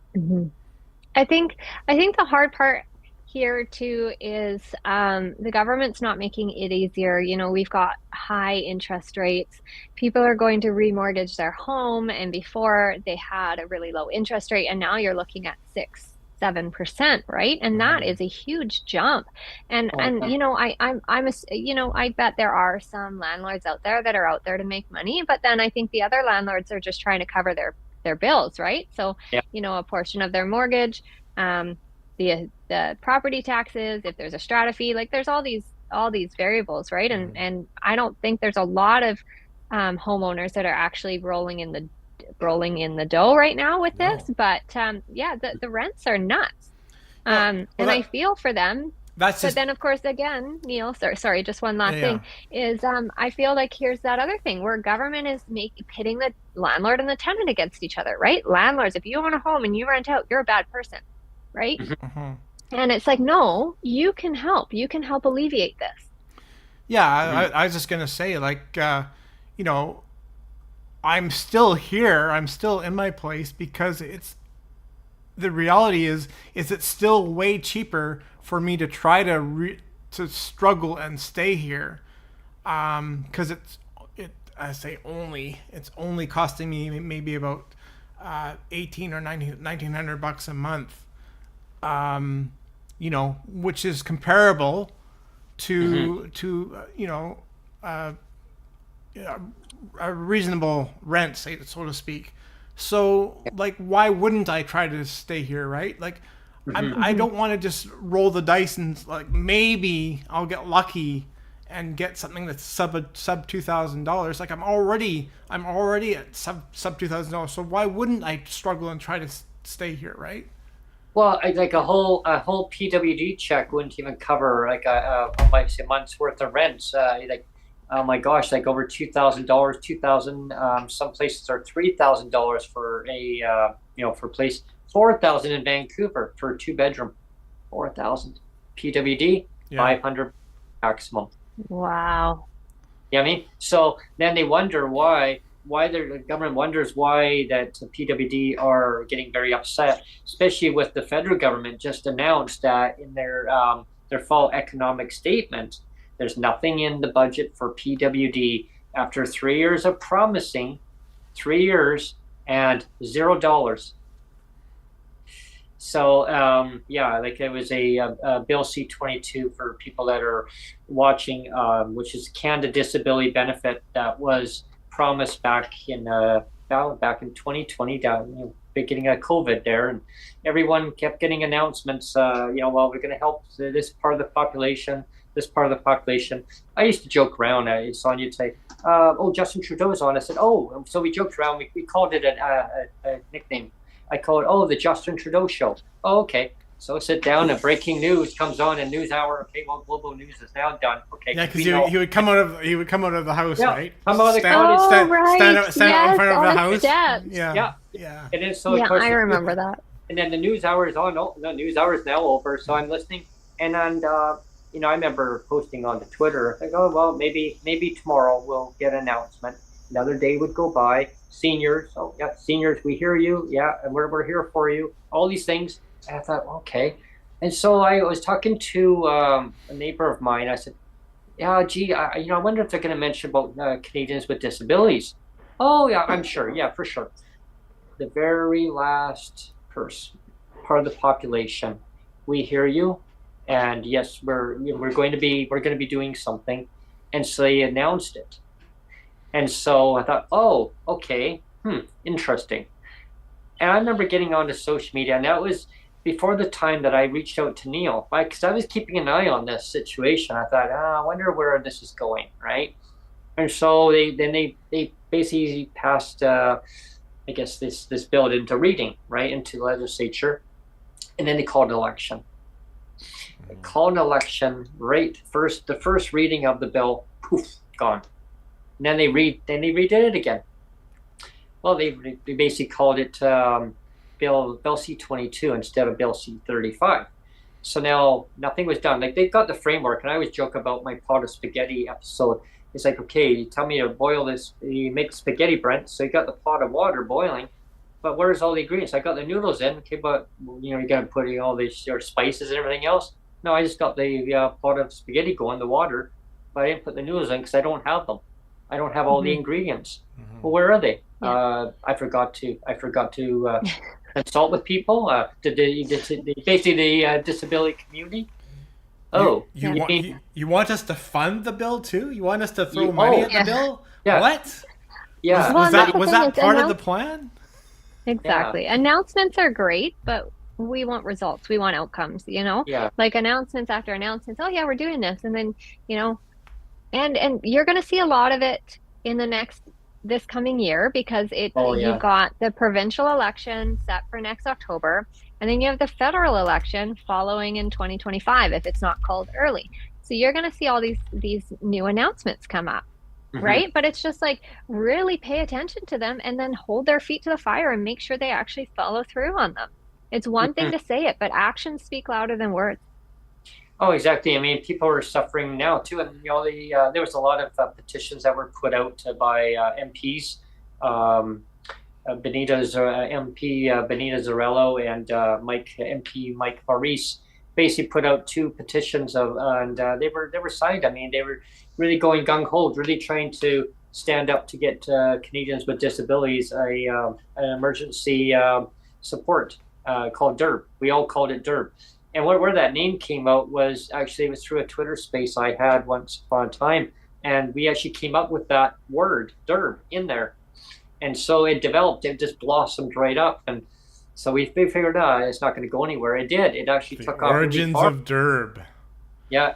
I think the hard part here too is the government's not making it easier. We've got high interest rates. People are going to remortgage their home, and before they had a really low interest rate, and now you're looking at 6-7%, right? And that is a huge jump. And I bet there are some landlords out there that are out there to make money, but then I think the other landlords are just trying to cover their bills, right? So a portion of their mortgage, the property taxes, if there's a strata fee, like there's all these variables, right? And I don't think there's a lot of homeowners that are actually rolling in the dough right now with this. But the rents are nuts. And I feel for them. But then, of course, again, Neil, sorry, just one last thing is I feel like here's that other thing where government is pitting the landlord and the tenant against each other, right? Landlords, if you own a home and you rent out, you're a bad person, right? And it's like, no, you can help alleviate this. I was just gonna say, like, I'm still here, I'm still in my place because the reality is it's still way cheaper for me to try to struggle and stay here, because I say only, it's only costing me maybe about 18 or 1900 bucks a month, you know, which is comparable to you know, a reasonable rent, say, so to speak. So like, why wouldn't I try to stay here, right? Like, I don't want to just roll the dice and like, maybe I'll get lucky and get something that's sub $2,000. Like, I'm already at sub $2,000. So why wouldn't I struggle and try to stay here, right? Well, like a whole PWD check wouldn't even cover like like say month's worth of rent. Like, oh my gosh, like over $2,000, 2,000. Some places are $3,000 for a you know, for place. 4,000 in Vancouver for a 2-bedroom. 4,000 PWD, 500 maximum. Wow. Yeah, I mean, so then they wonder why the government wonders why that PWD are getting very upset, especially with the federal government just announced that in their fall economic statement, there's nothing in the budget for PWD after 3 years of promising, 3 years and $0. So yeah, like it was a Bill C-22 for people that are watching, which is Canada Disability Benefit that was promised back in 2020, down, you know, beginning of COVID there, and everyone kept getting announcements. You know, well, we're going to help this part of the population. This part of the population. I used to joke around. I saw you'd say, "Oh, Justin Trudeau's on." I said, "Oh," so we joked around. We called it a nickname. I call it, "Oh, the Justin Trudeau show." Oh, okay. So sit down and breaking news comes on in News Hour. Okay, well, global news is now done. Okay. Yeah, because he would come out of the house, right? Come out of the stand out in front of the house. Steps. Yeah. It is so. Yeah, of course, I remember that. And then the News Hour is on. Oh, the News Hour is now over. So I'm listening, and you know, I remember posting onto Twitter, like, oh, well, maybe tomorrow we'll get an announcement. Another day would go by. Seniors, oh yeah, seniors, we hear you, yeah, and we're here for you. All these things. And I thought, okay. And so I was talking to a neighbor of mine. I said, yeah, gee, you know, I wonder if they're going to mention about Canadians with disabilities. Oh yeah, I'm sure. Yeah, for sure. The very last part of the population, we hear you. And yes, we're going to be doing something, and so they announced it, and so I thought, oh, okay, interesting. And I remember getting onto social media, and that was before the time that I reached out to Neil, right? Because I was keeping an eye on this situation. I thought, I wonder where this is going, right? And so they basically passed, I guess this bill into reading, right, into the legislature, and then they called an election. Call an election, right? The first reading of the bill, poof, gone. And then they redid it again. Well, they basically called it Bill C-22 instead of Bill C-35. So now nothing was done. Like, they got the framework, and I always joke about my pot of spaghetti episode. It's like, okay, you tell me to boil this, you make spaghetti, Brent. So you got the pot of water boiling, but where's all the ingredients? I got the noodles in, okay, but you know, you're gonna put in all these your spices and everything else. No, I just got the pot of spaghetti going, the water, but I didn't put the noodles in because I don't have them. I don't have all the ingredients. Well, where are they? Yeah. I forgot to consult with people. Basically the disability community. Oh, you want us to fund the bill too? You want us to throw money at the bill? Yeah. What? Yeah. Was that part of the plan? Exactly. Yeah. Announcements are great, but we want results. We want outcomes, you know? Yeah. Like announcements after announcements. Oh yeah, we're doing this. And then, you know, and you're going to see a lot of it in this coming year, because you've got the provincial election set for next October, and then you have the federal election following in 2025 if it's not called early. So you're going to see all these new announcements come up. Right? But it's just like, really pay attention to them and then hold their feet to the fire and make sure they actually follow through on them. It's one thing to say it, but actions speak louder than words. Oh, exactly. I mean, people are suffering now too, and you know, there was a lot of petitions that were put out by MPs, MP Benita Zarello and MP Mike Maurice, basically put out 2 petitions and they were signed. I mean, they were really going gung ho, really trying to stand up to get Canadians with disabilities an emergency support called DERB. We all called it DERB. And where that name came out was actually, it was through a Twitter space I had once upon a time. And we actually came up with that word, DERB, in there. And so it developed, it just blossomed right up. And so we figured out it's not going to go anywhere. It did. It actually took off. Origins of DERB. Yeah.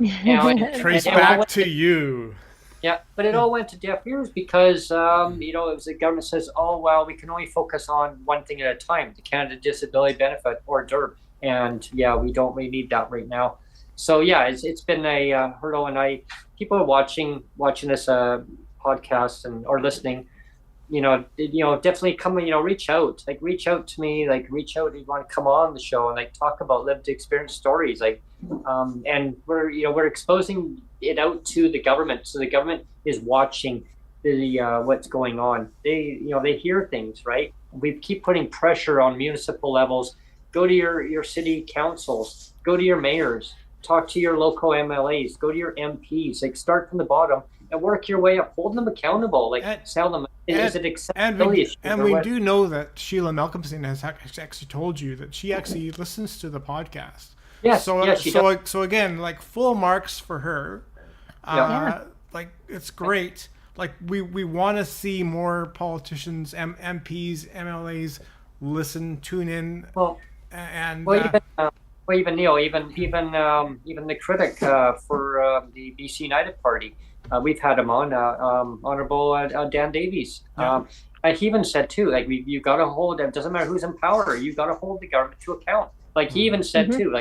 Trace back to you. Yeah, but it all went to deaf ears because, it was the government says, oh, well, we can only focus on one thing at a time, the Canada Disability Benefit, or DERB. And yeah, we don't really need that right now. So yeah, it's been a hurdle, and people are watching this podcast or listening. Definitely come, reach out to me, reach out if you want to come on the show and talk about lived experience stories, and we're exposing it out to the government, so the government is watching the what's going on. They hear things, right? We keep putting pressure on municipal levels. Go to your city councils, go to your mayors, talk to your local MLAs, go to your MPs, start from the bottom and work your way up, hold them accountable, tell them, is it accessibility? And we do know that Sheila Malcolmson has actually told you that she actually listens to the podcast. Yes, so again, full marks for her. It's great. We want to see more politicians, MPs, MLAs tune in. Even Neil, even the critic for the BC United Party, we've had him on, Honorable Dan Davies. He even said too, you got to hold. It doesn't matter who's in power, you got to hold the government to account. He even said too,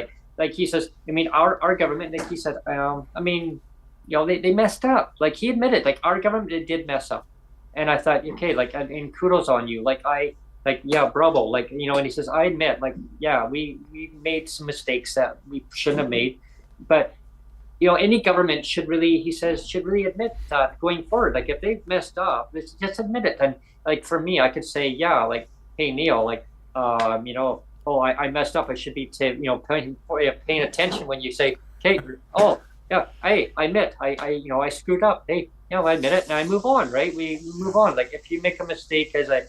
he says, our government. He said, they messed up. He admitted, our government did mess up, and I thought, okay, and kudos on you. Yeah, bravo. And he says, I admit, we made some mistakes that we shouldn't have made. But, any government should really admit that going forward. If they've messed up, just admit it. And for me, I could say, hey, Neil, I messed up. I should be, paying attention when you say, okay, yeah, hey, I admit, I screwed up. Hey, I admit it, and I move on, right? We move on. If you make a mistake as a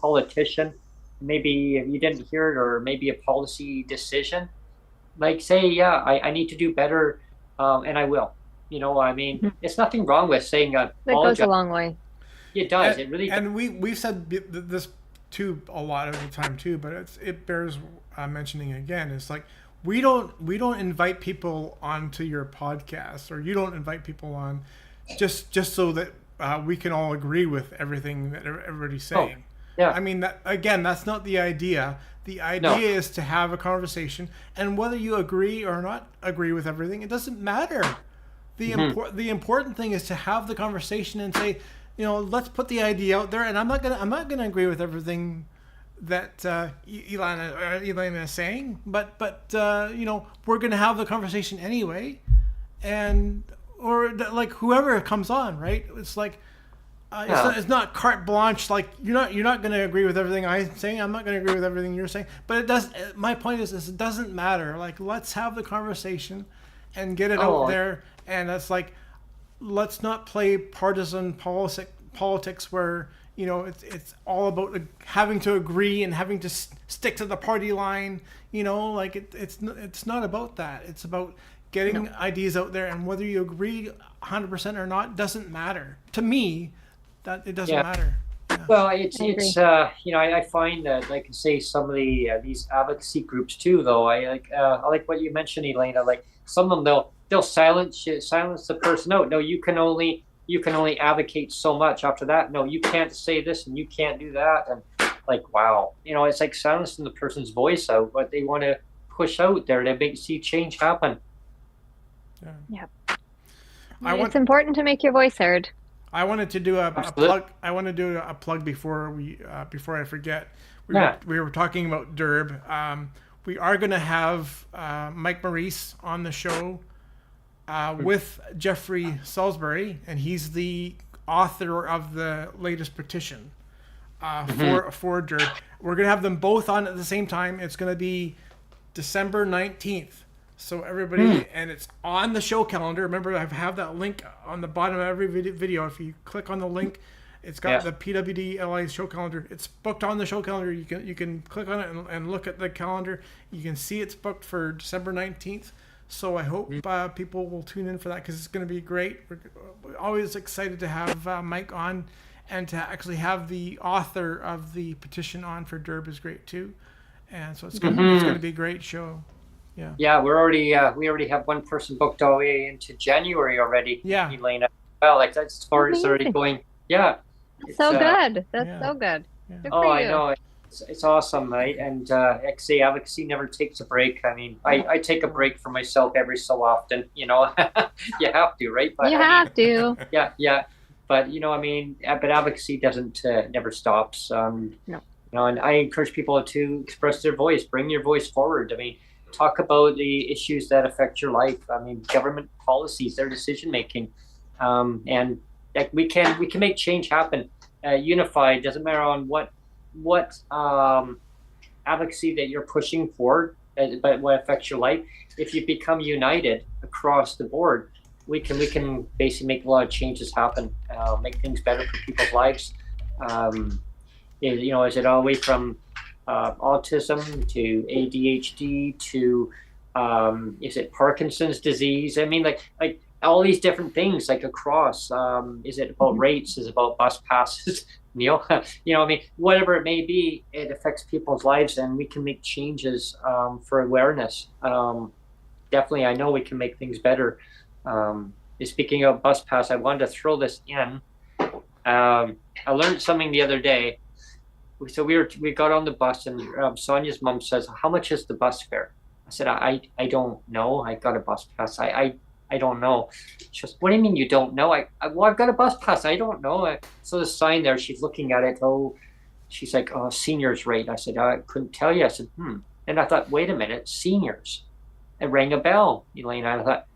politician, maybe you didn't hear it, or maybe a policy decision, say, I need to do better, and I will. It's nothing wrong with saying that goes a long way. It does. It really does. And we've said this too a lot of the time too, but it bears mentioning again. It's we don't invite people onto your podcast, or you don't invite people on just so that we can all agree with everything that everybody's saying. That's not the idea. The idea is to have a conversation, and whether you agree or not agree with everything, it doesn't matter. The important thing is to have the conversation and say, let's put the idea out there. And I'm not gonna agree with everything that Elena is saying, but we're gonna have the conversation anyway, or whoever comes on, right? It's it's not carte blanche. You're not going to agree with everything I'm saying. I'm not going to agree with everything you're saying. But it does. My point is, it doesn't matter. Let's have the conversation and get it out there. And it's let's not play partisan politics where it's all about having to agree and having to stick to the party line. It's not about that. It's about getting ideas out there, and whether you agree 100% or not doesn't matter. To me, that it doesn't matter. Yeah. Well, I find that I can say some of these advocacy groups too, though. I like what you mentioned, Elena. Some of them they'll silence the person. No, you can only advocate so much. After that, no, you can't say this and you can't do that. And wow, it's silencing the person's voice out, what they want to push out there to see change happen. Yeah. It's important to make your voice heard. I wanted to do a plug. I want to do a plug before I forget. We were talking about DERB. We are going to have Mike Maurice on the show with Jeffrey Salisbury, and he's the author of the latest petition for DERB. We're going to have them both on at the same time. It's going to be December 19th. So everybody, and it's on the show calendar. Remember, I have that link on the bottom of every video. If you click on the link, it's got the PWD Allies show calendar. It's booked on the show calendar. You can click on it and look at the calendar. You can see it's booked for December 19th. So I hope people will tune in for that, because it's going to be great. We're always excited to have Mike on, and to actually have the author of the petition on for DERB is great too. And so it's going to be a great show. Yeah, we already have one person booked all the way into January already. Yeah, Elena. Well, like that's far as already going. Yeah, so good. That's so good. I know. It's awesome, right? And XA advocacy never takes a break. I mean, I take a break for myself every so often. You know, you have to, right? But you have to. Yeah. But I mean, but advocacy doesn't never stops. No. And I encourage people to express their voice, bring your voice forward. I mean, talk about the issues that affect your life. I mean, government policies, their decision making, and like we can make change happen. Unified, doesn't matter on what advocacy that you're pushing for, but what affects your life. If you become united across the board, we can basically make a lot of changes happen, make things better for people's lives. Is it all the way from autism to ADHD to is it Parkinson's disease? I mean, like all these different things, like across. Is it about rates? Is it about bus passes? I mean, whatever it may be, it affects people's lives, and we can make changes for awareness. Definitely, I know we can make things better. Speaking of bus pass, I wanted to throw this in. I learned something the other day. So we got on the bus, and Sonia's mom says, "How much is the bus fare?" I said, "I don't know. I got a bus pass. I don't know." She goes, "What do you mean you don't know?" I've got a bus pass. I don't know. So the sign there, she's looking at it. Oh, she's like, "Oh, seniors rate." I said, "I couldn't tell you." I said, And I thought, wait a minute, seniors. It rang a bell, Elena. I thought,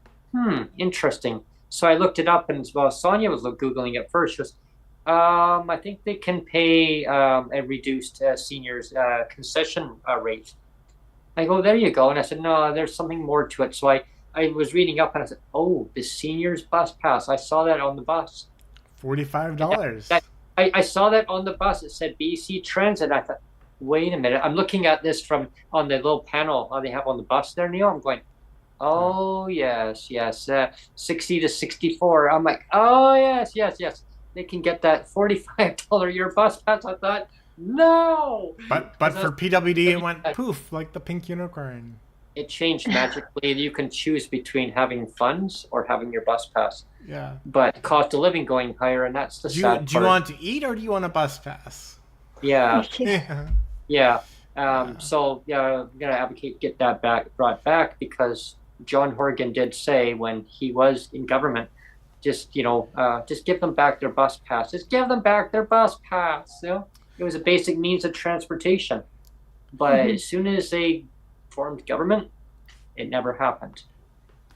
interesting. So I looked it up, and while Sonia was Googling it first, she goes, I think they can pay a reduced seniors concession rate. I go, there you go. And I said, no, there's something more to it. So I was reading up, and I said, oh, the seniors bus pass. I saw that on the bus. $45. I saw that on the bus. It said BC Transit. I thought, wait a minute. I'm looking at this on the little panel they have on the bus there, Neil. I'm going, oh, yes. 60 to 64. I'm like, oh, yes. They can get that $45 a year bus pass. I thought, no. But for PWD, it went poof, like the pink unicorn. It changed magically. You can choose between having funds or having your bus pass. Yeah. But cost of living going higher, and that's the sad part. Do you want to eat, or do you want a bus pass? Yeah. So I'm gonna advocate get that brought back, because John Horgan did say when he was in government, just give them back their bus pass. Just give them back their bus pass. It was a basic means of transportation. But as soon as they formed government, it never happened.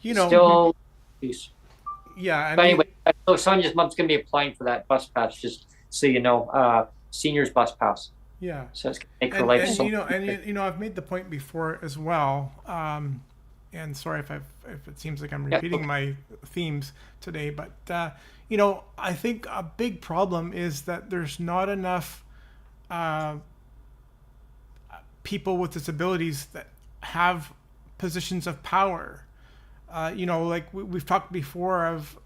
Still, yeah. But anyway, so Sonia's mom's gonna be applying for that bus pass, just so you know, seniors bus pass. Yeah. So it's gonna make her life so. I've made the point before as well. And sorry if it seems like I'm repeating my themes today, but I think a big problem is that there's not enough people with disabilities that have positions of power. Like we've talked before of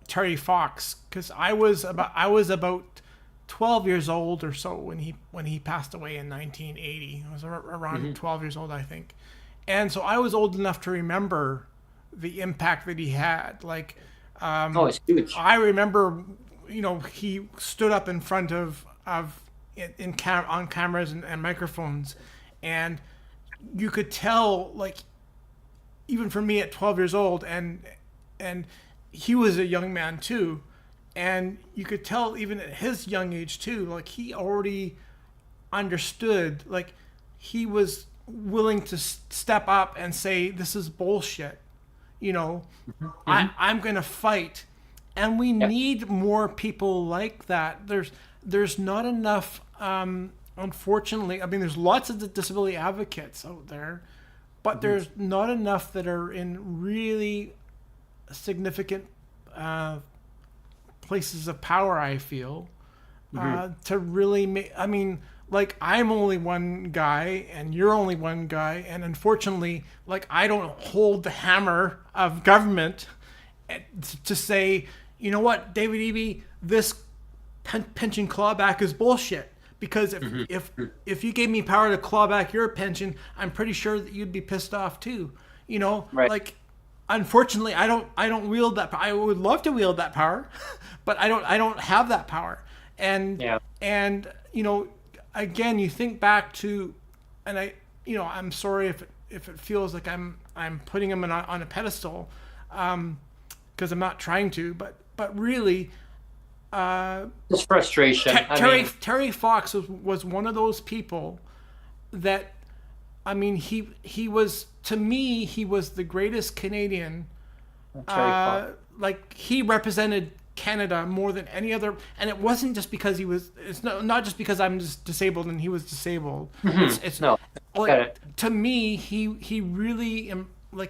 Terry Fox, because I was about 12 years old or so when he passed away in 1980. I was around 12 years old, I think. And so I was old enough to remember the impact that he had. Like, it's huge. I remember, he stood up in front on cameras and microphones, and you could tell, like, even for me at 12 years old, and he was a young man too, and you could tell even at his young age too, like he already understood, like he was willing to step up and say, this is bullshit. I'm going to fight. And we need more people like that. There's not enough, unfortunately. I mean, there's lots of disability advocates out there, but there's not enough that are in really significant places of power, I feel, to really make, I mean, like, I'm only one guy and you're only one guy, and unfortunately, like, I don't hold the hammer of government to say, you know what, David Eby, this pension clawback is bullshit. Because if you gave me power to claw back your pension, I'm pretty sure that you'd be pissed off too. You know, like, unfortunately, I don't wield that. I would love to wield that power, but I don't have that power. And you know, again, you think back to, and I'm sorry if it feels like I'm putting him on a pedestal, because I'm not trying to, but really. It's frustration. Terry Fox was one of those people that, I mean, he was, to me, he was the greatest Canadian. Like, he represented Canada more than any other, and it wasn't just because it's not just because I'm just disabled and he was disabled. It's no, like, to me, he really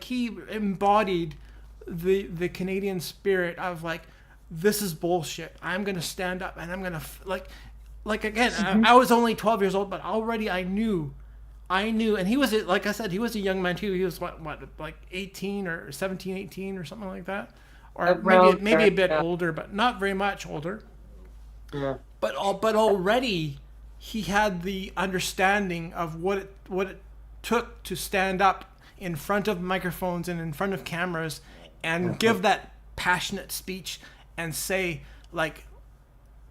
he embodied the Canadian spirit of, like, this is bullshit. I'm going to stand up and I'm going to, like again, I was only 12 years old, but already I knew. And he was, like I said, he was a young man too. He was what, like 18 or 17, 18 or something like that. Or maybe a bit older, but not very much older. Yeah. But already he had the understanding of what it took to stand up in front of microphones and in front of cameras and give that passionate speech and say, like,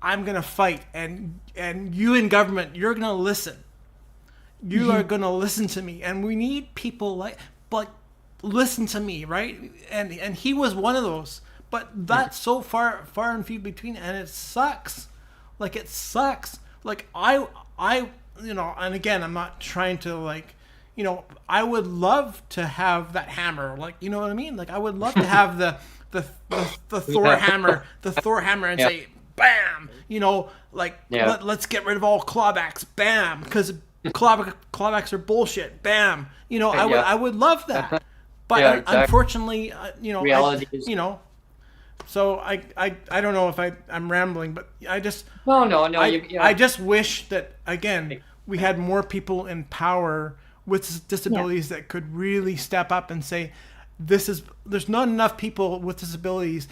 I'm going to fight, and you in government, you're going to listen. You are going to listen to me, and we need people like listen to me, right? And he was one of those, but that's so far and few between, and it sucks. Like, it sucks. Like, I you know, and again, I'm not trying to, like, you know, I would love to have that hammer, like, you know what I mean? Like, I would love to have the Thor hammer, and say, bam, you know, like, let's get rid of all clawbacks, bam, because clawbacks are bullshit, bam, you know, I would love that, but unfortunately, you know, reality is, you know, so I don't know if I'm rambling, but I just I just wish that, again, we had more people in power with disabilities that could really step up and say, there's not enough people with disabilities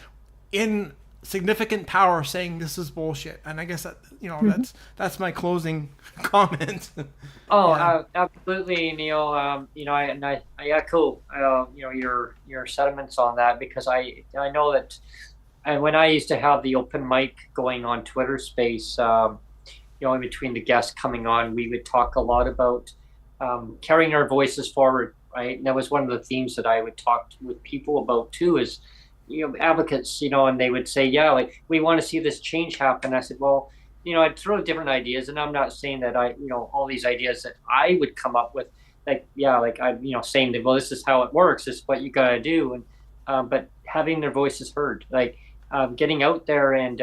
in significant power saying this is bullshit. And I guess that, you know, that's my closing comment. Absolutely, Neil. You know, I echo you know, your sentiments on that, because I know that, and when I used to have the open mic going on Twitter Space, you know, in between the guests coming on, we would talk a lot about carrying our voices forward. Right. And that was one of the themes that I would talk with people about too, is, you know, advocates, you know, and they would say, yeah, like, we want to see this change happen. I said, well, you know, I'd throw different ideas, and I'm not saying that you know, all these ideas that I would come up with, like, like, I'm, you know, saying that, well, this is how it works, this is what you got to do. And, but having their voices heard, like, getting out there and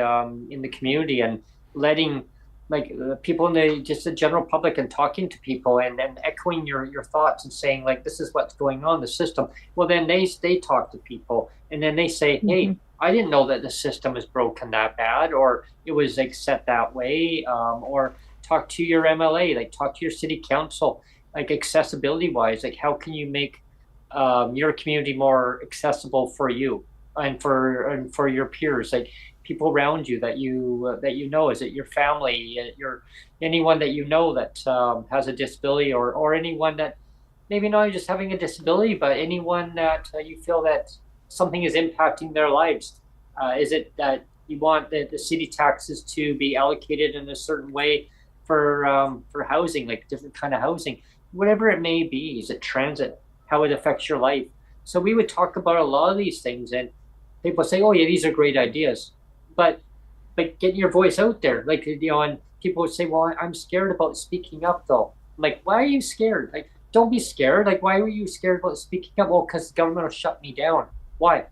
in the community and letting, like, people in the general public, and talking to people and echoing your thoughts and saying, like, this is what's going on in the system. Well, then they talk to people, and then they say, hey, I didn't know that the system is broken that bad, or it was, like, set that way, or talk to your MLA, like, talk to your city council, like, accessibility wise, like, how can you make your community more accessible for you and for your peers, like, people around you that you know, is it your family, anyone that you know that has a disability, or anyone that maybe not just having a disability, but anyone that you feel that something is impacting their lives. Is it that you want the city taxes to be allocated in a certain way for housing, like different kind of housing, whatever it may be? Is it transit, how it affects your life? So we would talk about a lot of these things, and people say, oh yeah, these are great ideas. But getting your voice out there, like, you know, and people would say, well, I'm scared about speaking up though. I'm like, why are you scared? Like, don't be scared. Like, why were you scared about speaking up? Well, because the government will shut me down. Why?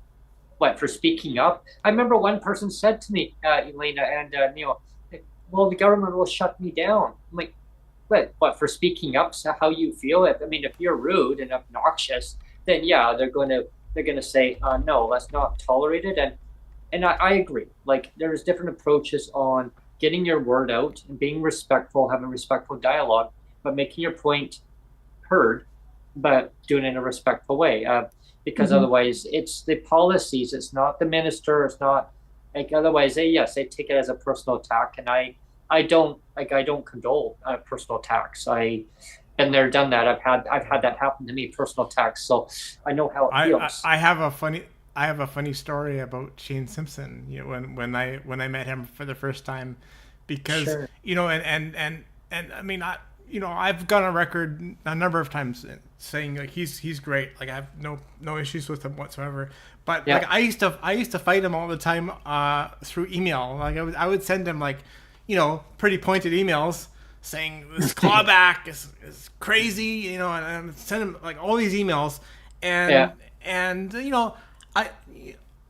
What, for speaking up? I remember one person said to me, Elena and Neil, well, the government will shut me down. I'm like, what for speaking up, so how you feel. I mean, if you're rude and obnoxious, then yeah, they're gonna say, no, that's not tolerated. And I agree. Like, there's different approaches on getting your word out and being respectful, having respectful dialogue, but making your point heard, but doing it in a respectful way. Because otherwise, it's the policies. It's not the minister. It's not like, otherwise. They take it as a personal attack, and I don't condole personal attacks. I've been there, done that. I've had that happen to me, personal attacks. So I know how it feels. I have a funny story about Shane Simpson. You know, when I met him for the first time, because Sure. you know, and I mean, I've gone on record a number of times saying like he's great. Like, I have no issues with him whatsoever. But Yeah. like I used to fight him all the time through email. Like, I would send him, like, pretty pointed emails saying this clawback is crazy, and I would send him like all these emails, and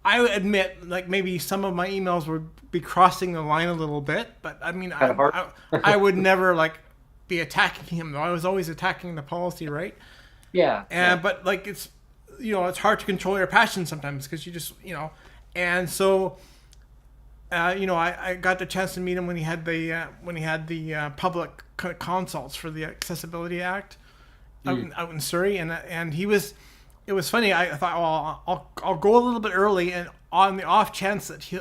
I admit, like, maybe some of my emails would be crossing the line a little bit, but I mean, I would never like be attacking him, though. I was always attacking the policy, right? Yeah. But like, it's it's hard to control your passion sometimes, because you just and so I got the chance to meet him when he had the public consults for the Accessibility Act out in Surrey, and he was. It was funny. I thought, well, I'll go a little bit early, and on the off chance that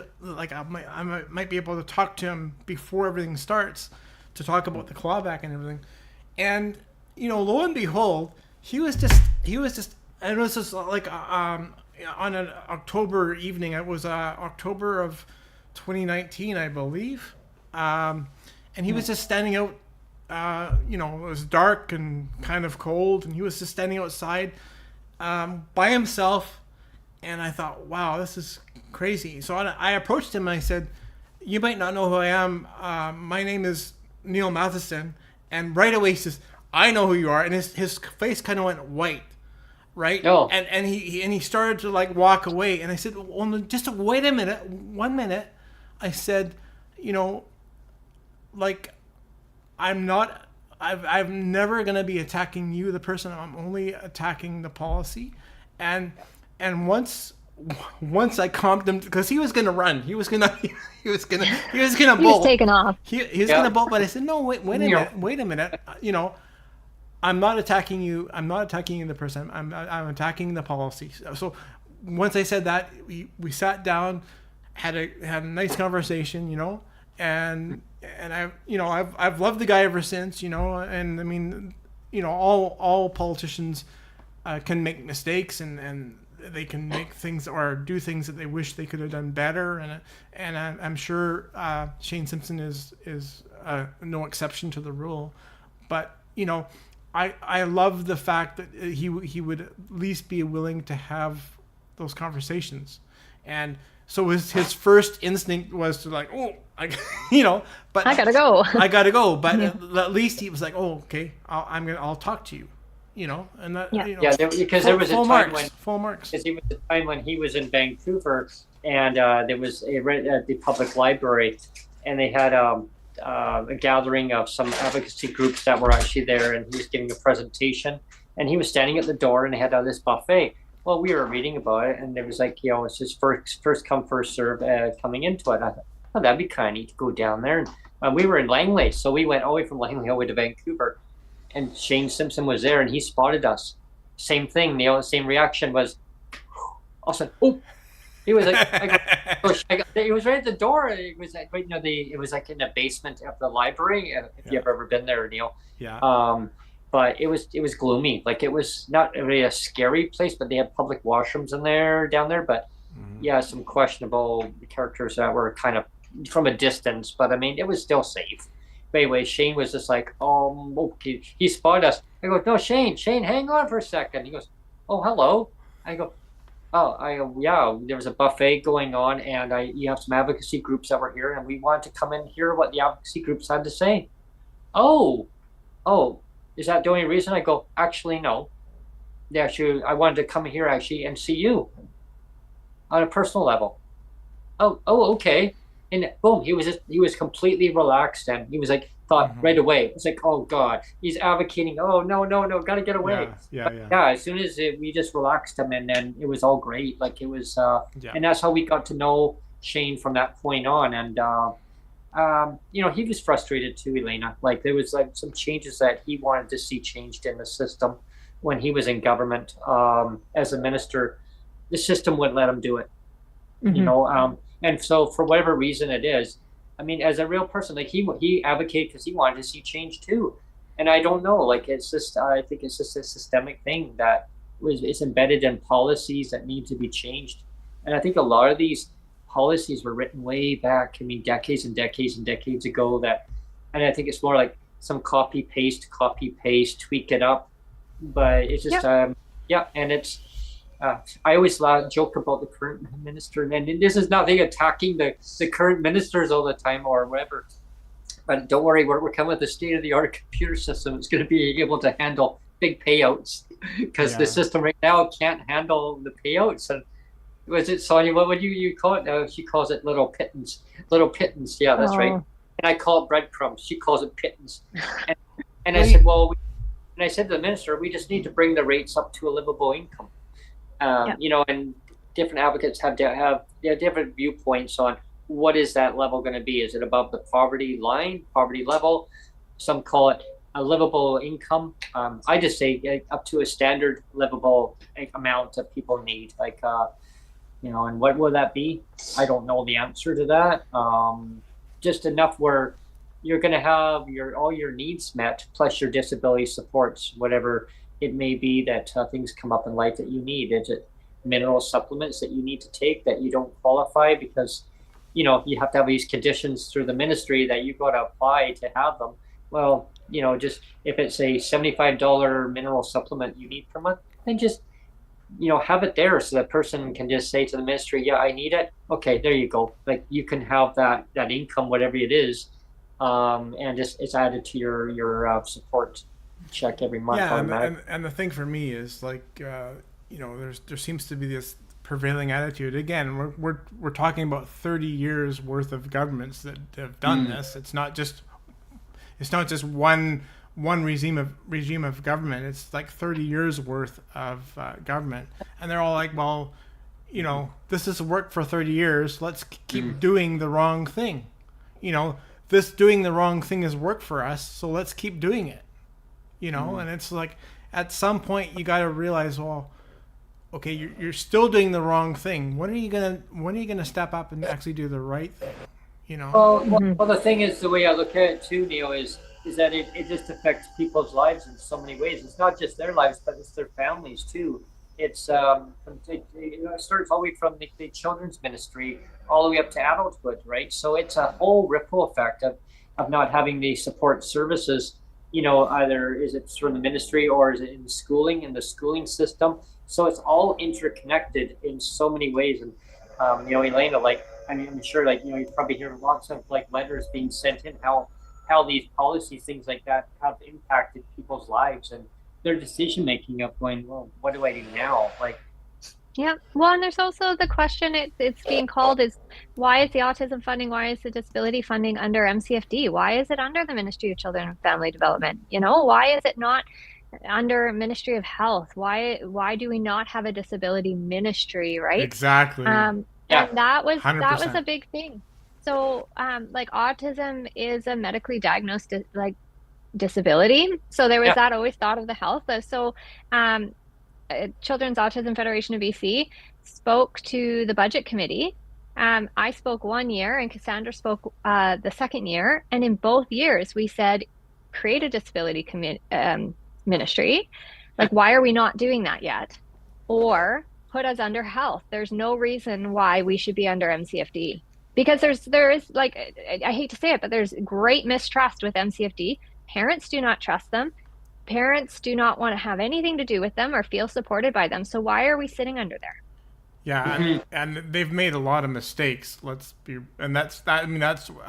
I might be able to talk to him before everything starts, to talk about the clawback and everything. And lo and behold, he was just. And it was just like on an October evening. It was October of 2019, I believe. And he was just standing out. It was dark and kind of cold, and he was just standing outside by himself. And I thought, wow, this is crazy. So I approached him and I said, "You might not know who I am. My name is Neil Matheson." And right away he says, "I know who you are." And his face kind of went white, right? Oh. And he started to like walk away. And I said, "Well, no, just wait a minute, 1 minute." I said, like, I'm never gonna be attacking you, the person. I'm only attacking the policy. And once I calmed him, because he was gonna run, he was gonna bolt. He was taking off. He was gonna bolt, but I said, "No, wait a minute. I'm not attacking you. I'm not attacking you, the person. I'm attacking the policy." So once I said that, we sat down, had a nice conversation, and I've loved the guy ever since, and I mean, all politicians can make mistakes, and they can make things or do things that they wish they could have done better, and I'm sure Shane Simpson is no exception to the rule. But I love the fact that he would at least be willing to have those conversations. And so his first instinct was to like, but I gotta go. But at least he was like, "Oh, okay, I'll talk to you," and that, because there was a time when full marks. Because there was a time when he was in Vancouver, and there was at the public library, and they had a gathering of some advocacy groups that were actually there, and he was giving a presentation, and he was standing at the door, and they had this buffet. Well, we were reading about it, and there was like, it's just first come, first serve coming into it. I thought, oh, that'd be kind of neat to go down there. And we were in Langley, so we went all the way from Langley all the way to Vancouver, and Shane Simpson was there, and he spotted us. Same thing, same reaction was, all of a sudden, oh, he was like, he was right at the door. It was like, it was like in the basement of the library. If you've ever been there, Neil. Yeah. But it was gloomy. Like, it was not really a scary place, but they had public washrooms down there. But some questionable characters that were kind of from a distance. But I mean, it was still safe. But anyway, Shane was just like, okay. He spotted us. I go, "No, Shane, hang on for a second." He goes, "Oh, hello." I go, yeah, there was a buffet going on, and you have some advocacy groups that were here, and we wanted to come in and hear what the advocacy groups had to say. Oh, is that the only reason? I go, actually, no. Actually, I wanted to come here and see you on a personal level. Oh, okay. and boom, he was completely relaxed, and he was like, thought right away. It's like, oh God, he's advocating. Oh no, no, no, gotta get away. Yeah. As soon as we just relaxed him, and then it was all great. Like it was, and that's how we got to know Shane from that point on. And he was frustrated too, Elena. Like there was like some changes that he wanted to see changed in the system when he was in government as a minister. The system wouldn't let him do it, and so for whatever reason it is, I mean, as a real person, like he advocated because he wanted to see change too, and I don't know, like it's just I think it's just a systemic thing that is embedded in policies that need to be changed, and I think a lot of these policies were written way back. I mean, decades and decades and decades ago. And I think it's more like some copy paste, tweak it up, but it's just and it's. I always joke about the current minister, and this is nothing attacking the current ministers all the time or whatever. But don't worry, we're coming with a state-of-the-art computer system. It's going to be able to handle big payouts because the system right now can't handle the payouts. And was it Sonia? What would you call it? She calls it little pittance. Little pittance. Yeah, that's right. And I call it breadcrumbs. She calls it pittance. And I said, well, and I said to the minister, we just need to bring the rates up to a livable income. And different advocates have different viewpoints on what is that level going to be. Is it above the poverty line, poverty level? Some call it a livable income. I just say up to a standard livable amount that people need. Like, and what will that be? I don't know the answer to that. Just enough where you're going to have all your needs met, plus your disability supports, whatever it may be that things come up in life that you need. Is it mineral supplements that you need to take that you don't qualify because, you have to have these conditions through the ministry that you've got to apply to have them. Well, just if it's a $75 mineral supplement you need per month, then just, have it there so that person can just say to the ministry, yeah, I need it. Okay, there you go. Like you can have that income, whatever it is, and just it's added to your support check every month. Yeah, and the thing for me is like, there seems to be this prevailing attitude. Again, we're talking about 30 years worth of governments that have done this. It's not just one regime of government. It's like 30 years worth of government, and they're all like, well, this has worked for 30 years. Let's keep doing the wrong thing. This doing the wrong thing has worked for us, so let's keep doing it. And it's like at some point you got to realize, well, okay, you're still doing the wrong thing. When are you gonna step up and actually do the right thing? Well, the thing is, the way I look at it too, Neil, is that it just affects people's lives in so many ways. It's not just their lives, but it's their families too. It's it starts all the way from the children's ministry all the way up to adulthood, right? So it's a whole ripple effect of not having the support services. Either is it through the ministry or is it in the schooling system? So it's all interconnected in so many ways. And, Elena, like, I mean, I'm sure, like, you probably hear lots of like letters being sent in, how these policies, things like that have impacted people's lives and their decision-making of going, well, what do I do now? Like, yeah. Well, and there's also the question it's being called is, why is the autism funding, why is the disability funding under MCFD? Why is it under the Ministry of Children and Family Development? Why is it not under Ministry of Health? Why do we not have a disability ministry, right? Exactly. And that was 100%. a big thing. So like autism is a medically diagnosed disability. So there was that always thought of the health. So Children's Autism Federation of BC spoke to the budget committee. I spoke one year and Cassandra spoke the second year. And in both years, we said, create a disability ministry. Like, why are we not doing that yet? Or put us under health. There's no reason why we should be under MCFD. Because there is, like, I hate to say it, but there's great mistrust with MCFD. Parents do not trust them. Parents do not want to have anything to do with them or feel supported by them. So why are we sitting under there? Yeah, and they've made a lot of mistakes. I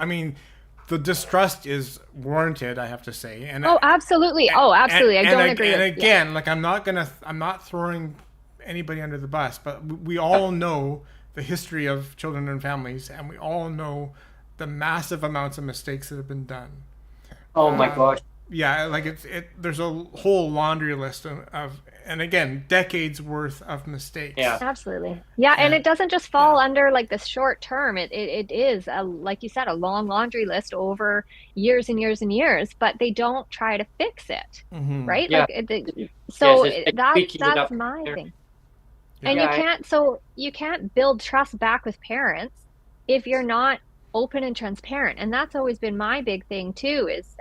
mean, the distrust is warranted, I have to say. And absolutely. Absolutely. I don't agree. And again, like I'm not throwing anybody under the bus, but we all know the history of children and families, and we all know the massive amounts of mistakes that have been done. Oh my gosh. Yeah, like there's a whole laundry list of and again, decades worth of mistakes. Yeah. Absolutely. Yeah, and it doesn't just fall under like this short term. It is like you said, a long laundry list over years and years and years, but they don't try to fix it. Right? Yeah. So Yes, that's my thing. Yeah. And you can't build trust back with parents if you're not open and transparent. And that's always been my big thing too, is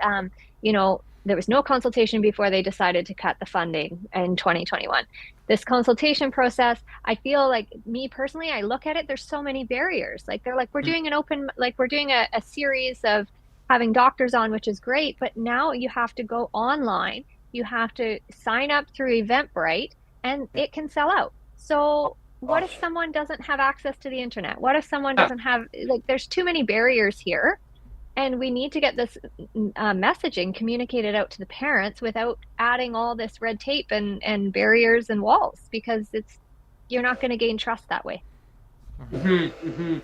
there was no consultation before they decided to cut the funding in 2021. This consultation process, I feel like, me personally, I look at it, there's so many barriers. Like they're like, we're doing a series of having doctors on, which is great, but now you have to go online. You have to sign up through Eventbrite, and it can sell out. So what if someone doesn't have access to the internet? What if someone doesn't have, like, there's too many barriers here, and we need to get this messaging communicated out to the parents without adding all this red tape and barriers and walls, because you're not going to gain trust that way. And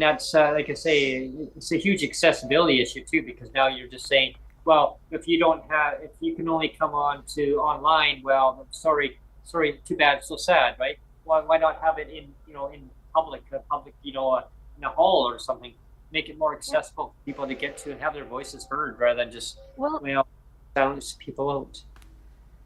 that's like I say, it's a huge accessibility issue too, because now you're just saying, well, if you can only come on to online, well, sorry, too bad, so sad, right? Why not have it in public, in a hall or something? Make it more accessible for people to get to and have their voices heard, rather than just silence people out.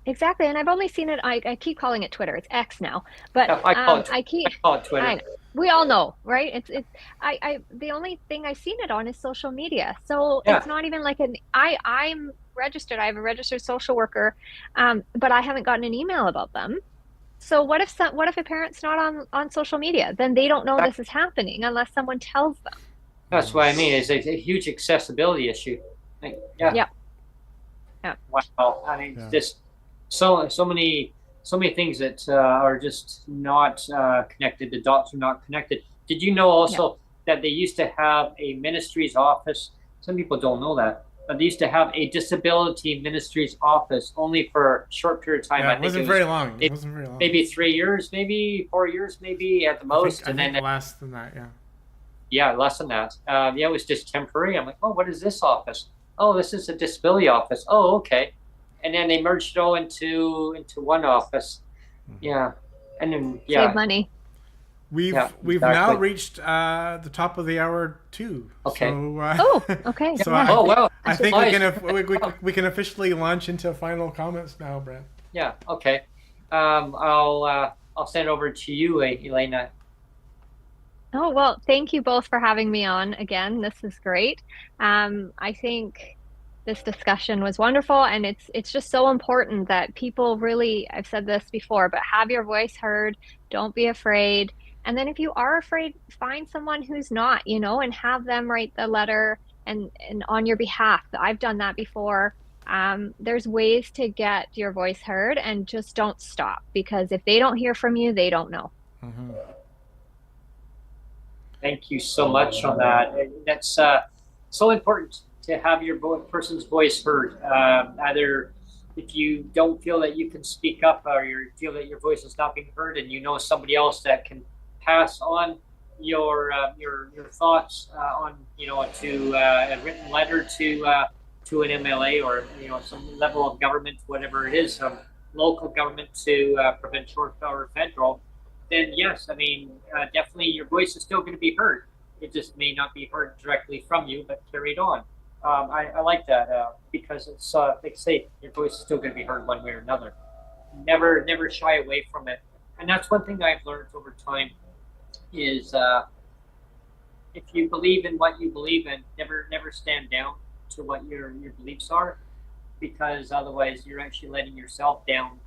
Exactly, and I've only seen it. I keep calling it Twitter. It's X now, but I call it Twitter. We all know, right? The only thing I've seen it on is social media. So it's not even like I'm registered. I have a registered social worker, but I haven't gotten an email about them. So what if a parent's not on social media? Then they don't know this is happening unless someone tells them. That's what I mean. It's a huge accessibility issue. Yeah. Wow. I mean, just so many things that are just not connected. The dots are not connected. Did you know also that they used to have a ministry's office? Some people don't know that, but they used to have a disability ministry's office only for a short period of time. Yeah, it wasn't very long. Maybe 3 years, maybe 4 years, maybe at the most. I think less than that. Yeah. Yeah, less than that. It was just temporary. I'm like, oh, what is this office? Oh, this is a disability office. Oh, okay. And then they merged it all into one office. Yeah, and then save money. We've now reached the top of the hour too. Okay. So, okay. So well. I think we can officially launch into final comments now, Brent. Yeah. Okay. I'll send it over to you, Elena. Oh, well, thank you both for having me on again. This is great. I think this discussion was wonderful, and it's just so important that people really, I've said this before, but have your voice heard. Don't be afraid. And then if you are afraid, find someone who's not, and have them write the letter and on your behalf. I've done that before. There's ways to get your voice heard, and just don't stop, because if they don't hear from you, they don't know. Mm-hmm. Thank you so much on that. That's so important to have your person's voice heard. Either if you don't feel that you can speak up, or you feel that your voice is not being heard, and somebody else that can pass on your thoughts on to a written letter to an MLA, or some level of government, whatever it is, local government to provincial or federal. Then yes, I mean, definitely your voice is still going to be heard. It just may not be heard directly from you, but carried on. I like that because it's like I say, your voice is still going to be heard one way or another. Never shy away from it. And that's one thing I've learned over time is if you believe in what you believe in, never stand down to what your beliefs are, because otherwise you're actually letting yourself down.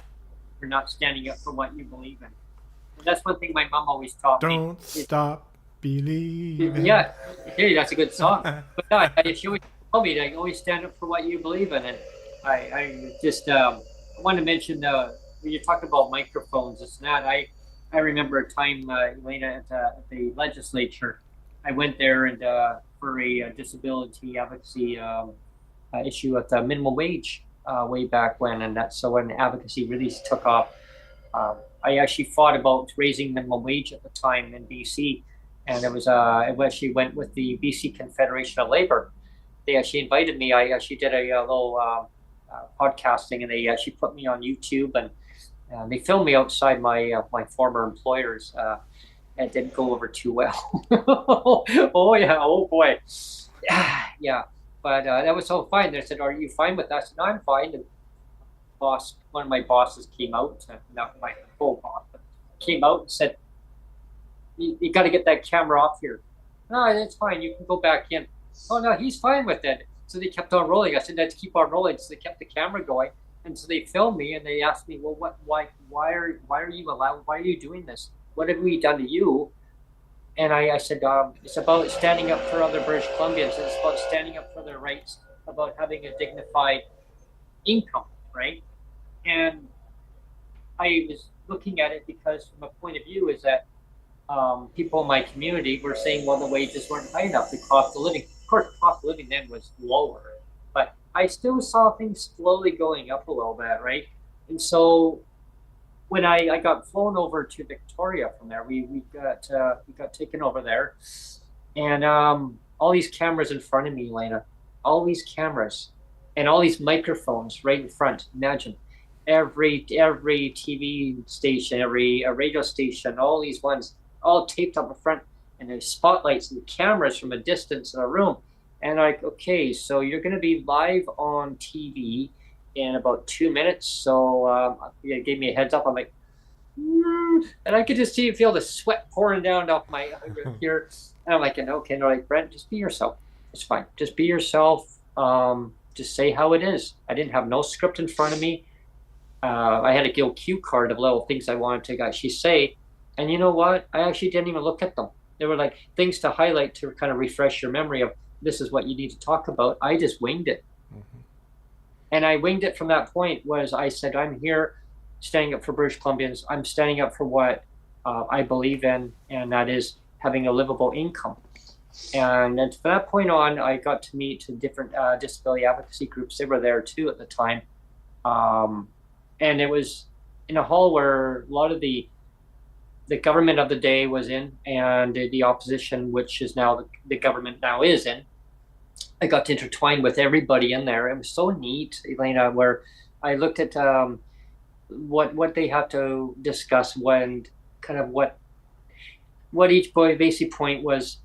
You're not standing up for what you believe in. That's one thing my mom always taught me. Don't stop believing. Yeah, that's a good song. But no, she always told me to always stand up for what you believe in. And I just want to mention when you're talking about microphones, it's not. I remember a time, Elena, at the legislature, I went there and for a disability advocacy issue at the minimum wage way back when, and that's when advocacy really took off. I actually fought about raising minimum wage at the time in BC, and it actually went with the BC Confederation of Labor. They actually invited me. I actually did a little podcasting, and they actually put me on YouTube, and they filmed me outside my former employers. And it didn't go over too well. Oh yeah, oh boy, yeah. But that was so fine. They said, "Are you fine with that?" I said, "No, I'm fine." And one of my bosses came out, not my full boss, but came out and said, "You got to get that camera off here." No, that's fine. You can go back in. Oh no, he's fine with it. So they kept on rolling. I said, "Let's keep on rolling." So they kept the camera going, and so they filmed me, and they asked me, "Well, why are you allowed? Why are you doing this? What have we done to you?" And I said, it's about standing up for other British Columbians. It's about standing up for their rights, about having a dignified income, right? And I was looking at it because from a point of view is that people in my community were saying, well, the wages weren't high enough, the cost of living. Of course, the cost of living then was lower, but I still saw things slowly going up a little bit, right? And so when I got flown over to Victoria from there, we got taken over there, and all these cameras in front of me, Elena, all these cameras, and all these microphones right in front. Imagine every TV station, every radio station, all these ones, all taped up in front, and there's spotlights and cameras from a distance in a room. And like, okay, so you're going to be live on TV in about 2 minutes. So it gave me a heads up. I'm like, and I could just feel the sweat pouring down off my here. And I'm like, okay, no, like, Brent, just be yourself. It's fine. Just be yourself. Just say how it is. I didn't have no script in front of me. I had a little cue card of little things I wanted to actually say. And you know what? I actually didn't even look at them. They were like things to highlight to kind of refresh your memory of this is what you need to talk about. I just winged it. Mm-hmm. And I winged it from that point was I said, I'm here standing up for British Columbians. I'm standing up for what I believe in, and that is having a livable income. And from that point on, I got to meet different disability advocacy groups. They were there too at the time. And it was in a hall where a lot of the government of the day was in, and the opposition, which is now the government now is in. I got to intertwine with everybody in there. It was so neat, Elena, where I looked at what they have to discuss when kind of what each basic point was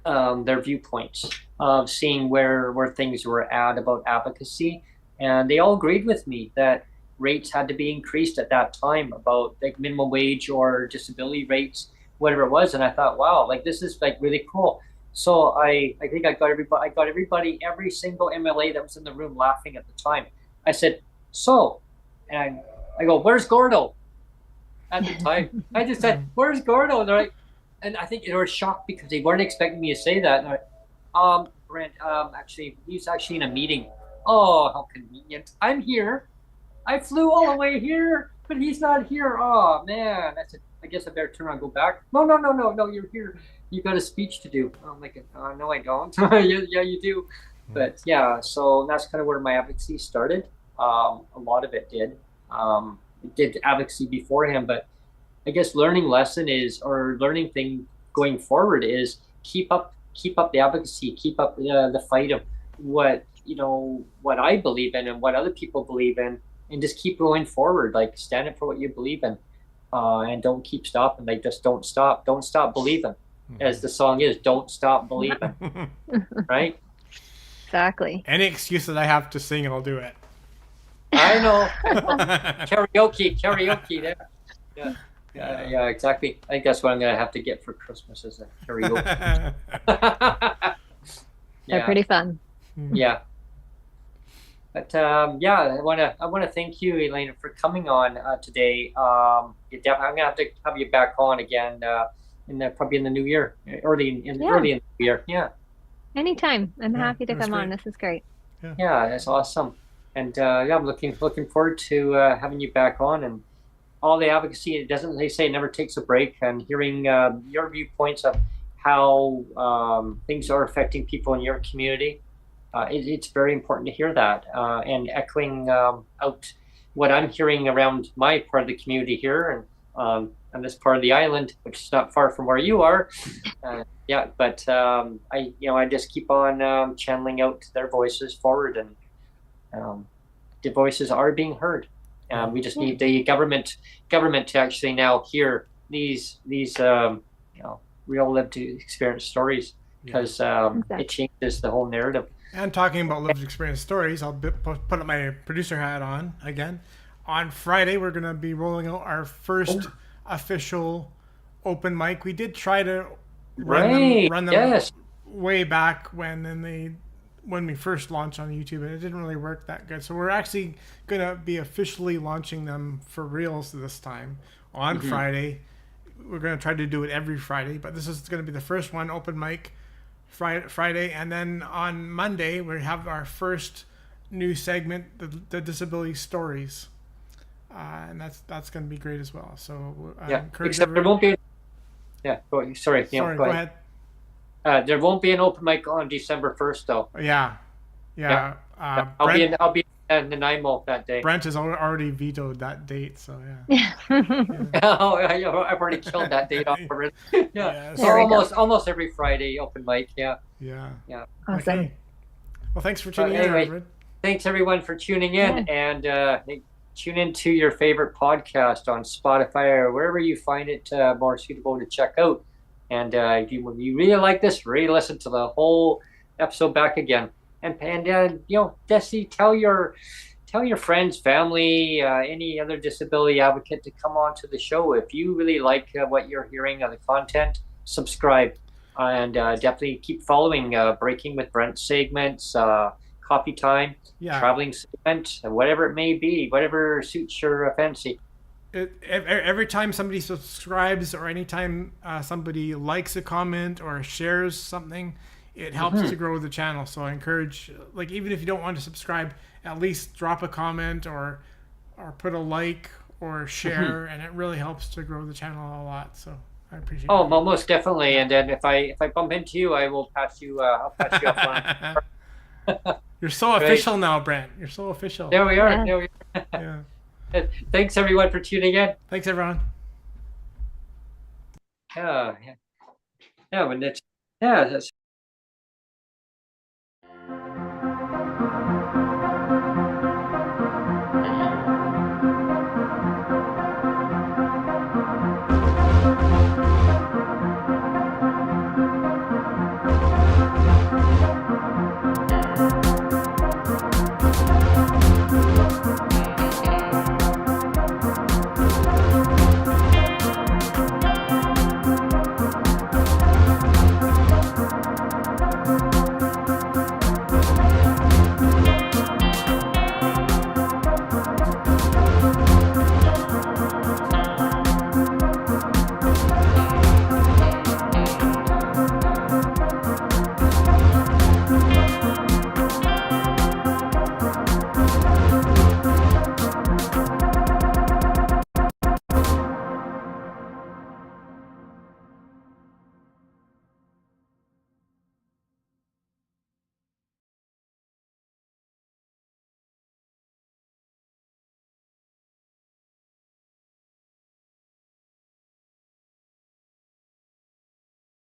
their viewpoints of seeing where things were at about advocacy. And they all agreed with me that rates had to be increased at that time, about like minimum wage or disability rates, whatever it was. And I thought, wow, like this is like really cool. So I think I got everybody, every single MLA that was in the room laughing at the time. I said, so, and I go, where's Gordo? At the time, I just said, where's Gordo? And they're like, and I think they were shocked because they weren't expecting me to say that. And they're like, Brent, actually, he's actually in a meeting. Oh, how convenient. I'm here. I flew all the way here, but he's not here. Oh man, I said, I guess I better turn around and go back. No, you're here. You got a speech to do. I'm like, no, I don't. Yeah, you do. But yeah, so that's kind of where my advocacy started. A lot of it did. Did advocacy beforehand, but I guess learning thing going forward is keep up the advocacy, keep up the fight of what I believe in and what other people believe in. And just keep going forward, like stand up for what you believe in, and don't keep stopping. Like just don't stop believing, as the song is. Don't stop believing, right? Exactly. Any excuse that I have to sing, I'll do it. I know. karaoke there. Yeah, exactly. I think that's what I'm gonna have to get for Christmas is a karaoke. They're pretty fun. Yeah. But yeah, I want to thank you, Elena, for coming on today. I'm gonna have to have you back on again probably in the new year, early in the new year. Yeah. Anytime. I'm happy to come on. This is great. Yeah, that's awesome. And I'm looking forward to having you back on and all the advocacy. They say it never takes a break, and hearing your viewpoints of how things are affecting people in your community. It's very important to hear that, and echoing out what I'm hearing around my part of the community here, on this part of the island, which is not far from where you are. Yeah, but I just keep on channeling out their voices forward, and the voices are being heard. We just need the government to actually now hear these real lived experience stories, because it changes the whole narrative. And talking about lived experience stories, I'll put up my producer hat on again. On Friday, we're going to be rolling out our first official open mic. We did try to run them way back when we first launched on YouTube, and it didn't really work that good. So we're actually going to be officially launching them for reals this time on Friday. We're going to try to do it every Friday, but this is going to be the first one, open mic Friday. And then on Monday, we have our first new segment, the disability stories. And that's going to be great as well. So except there won't be. Yeah, sorry, go ahead. There won't be an open mic on December 1st, though. Yeah. I'll be in Nanaimo that day. Brent has already vetoed that date, so yeah. Oh, I've already killed that date off already. So almost every Friday open mic. Yeah. Awesome. Okay. Well, thanks for tuning in. Anyway, thanks everyone for tuning in, and tune into your favorite podcast on Spotify or wherever you find it more suitable to check out. And if you really like this, re-listen to the whole episode back again. And Desi, tell your friends, family, any other disability advocate to come on to the show. If you really like what you're hearing on the content, subscribe, and definitely keep following Breaking with Brent segments, Coffee Time, Traveling segment, whatever it may be, whatever suits your fancy. Every time somebody subscribes, or anytime somebody likes a comment or shares something, it helps to grow the channel. So I encourage, even if you don't want to subscribe, at least drop a comment or put a like or share, and it really helps to grow the channel a lot. So I appreciate it. Oh, well, most definitely. And then if I bump into you, I will pass you. I'll pass you up on. You're so official now, Brent. You're so official. There we are. There we are. Thanks everyone for tuning in. Thanks everyone. When it's that's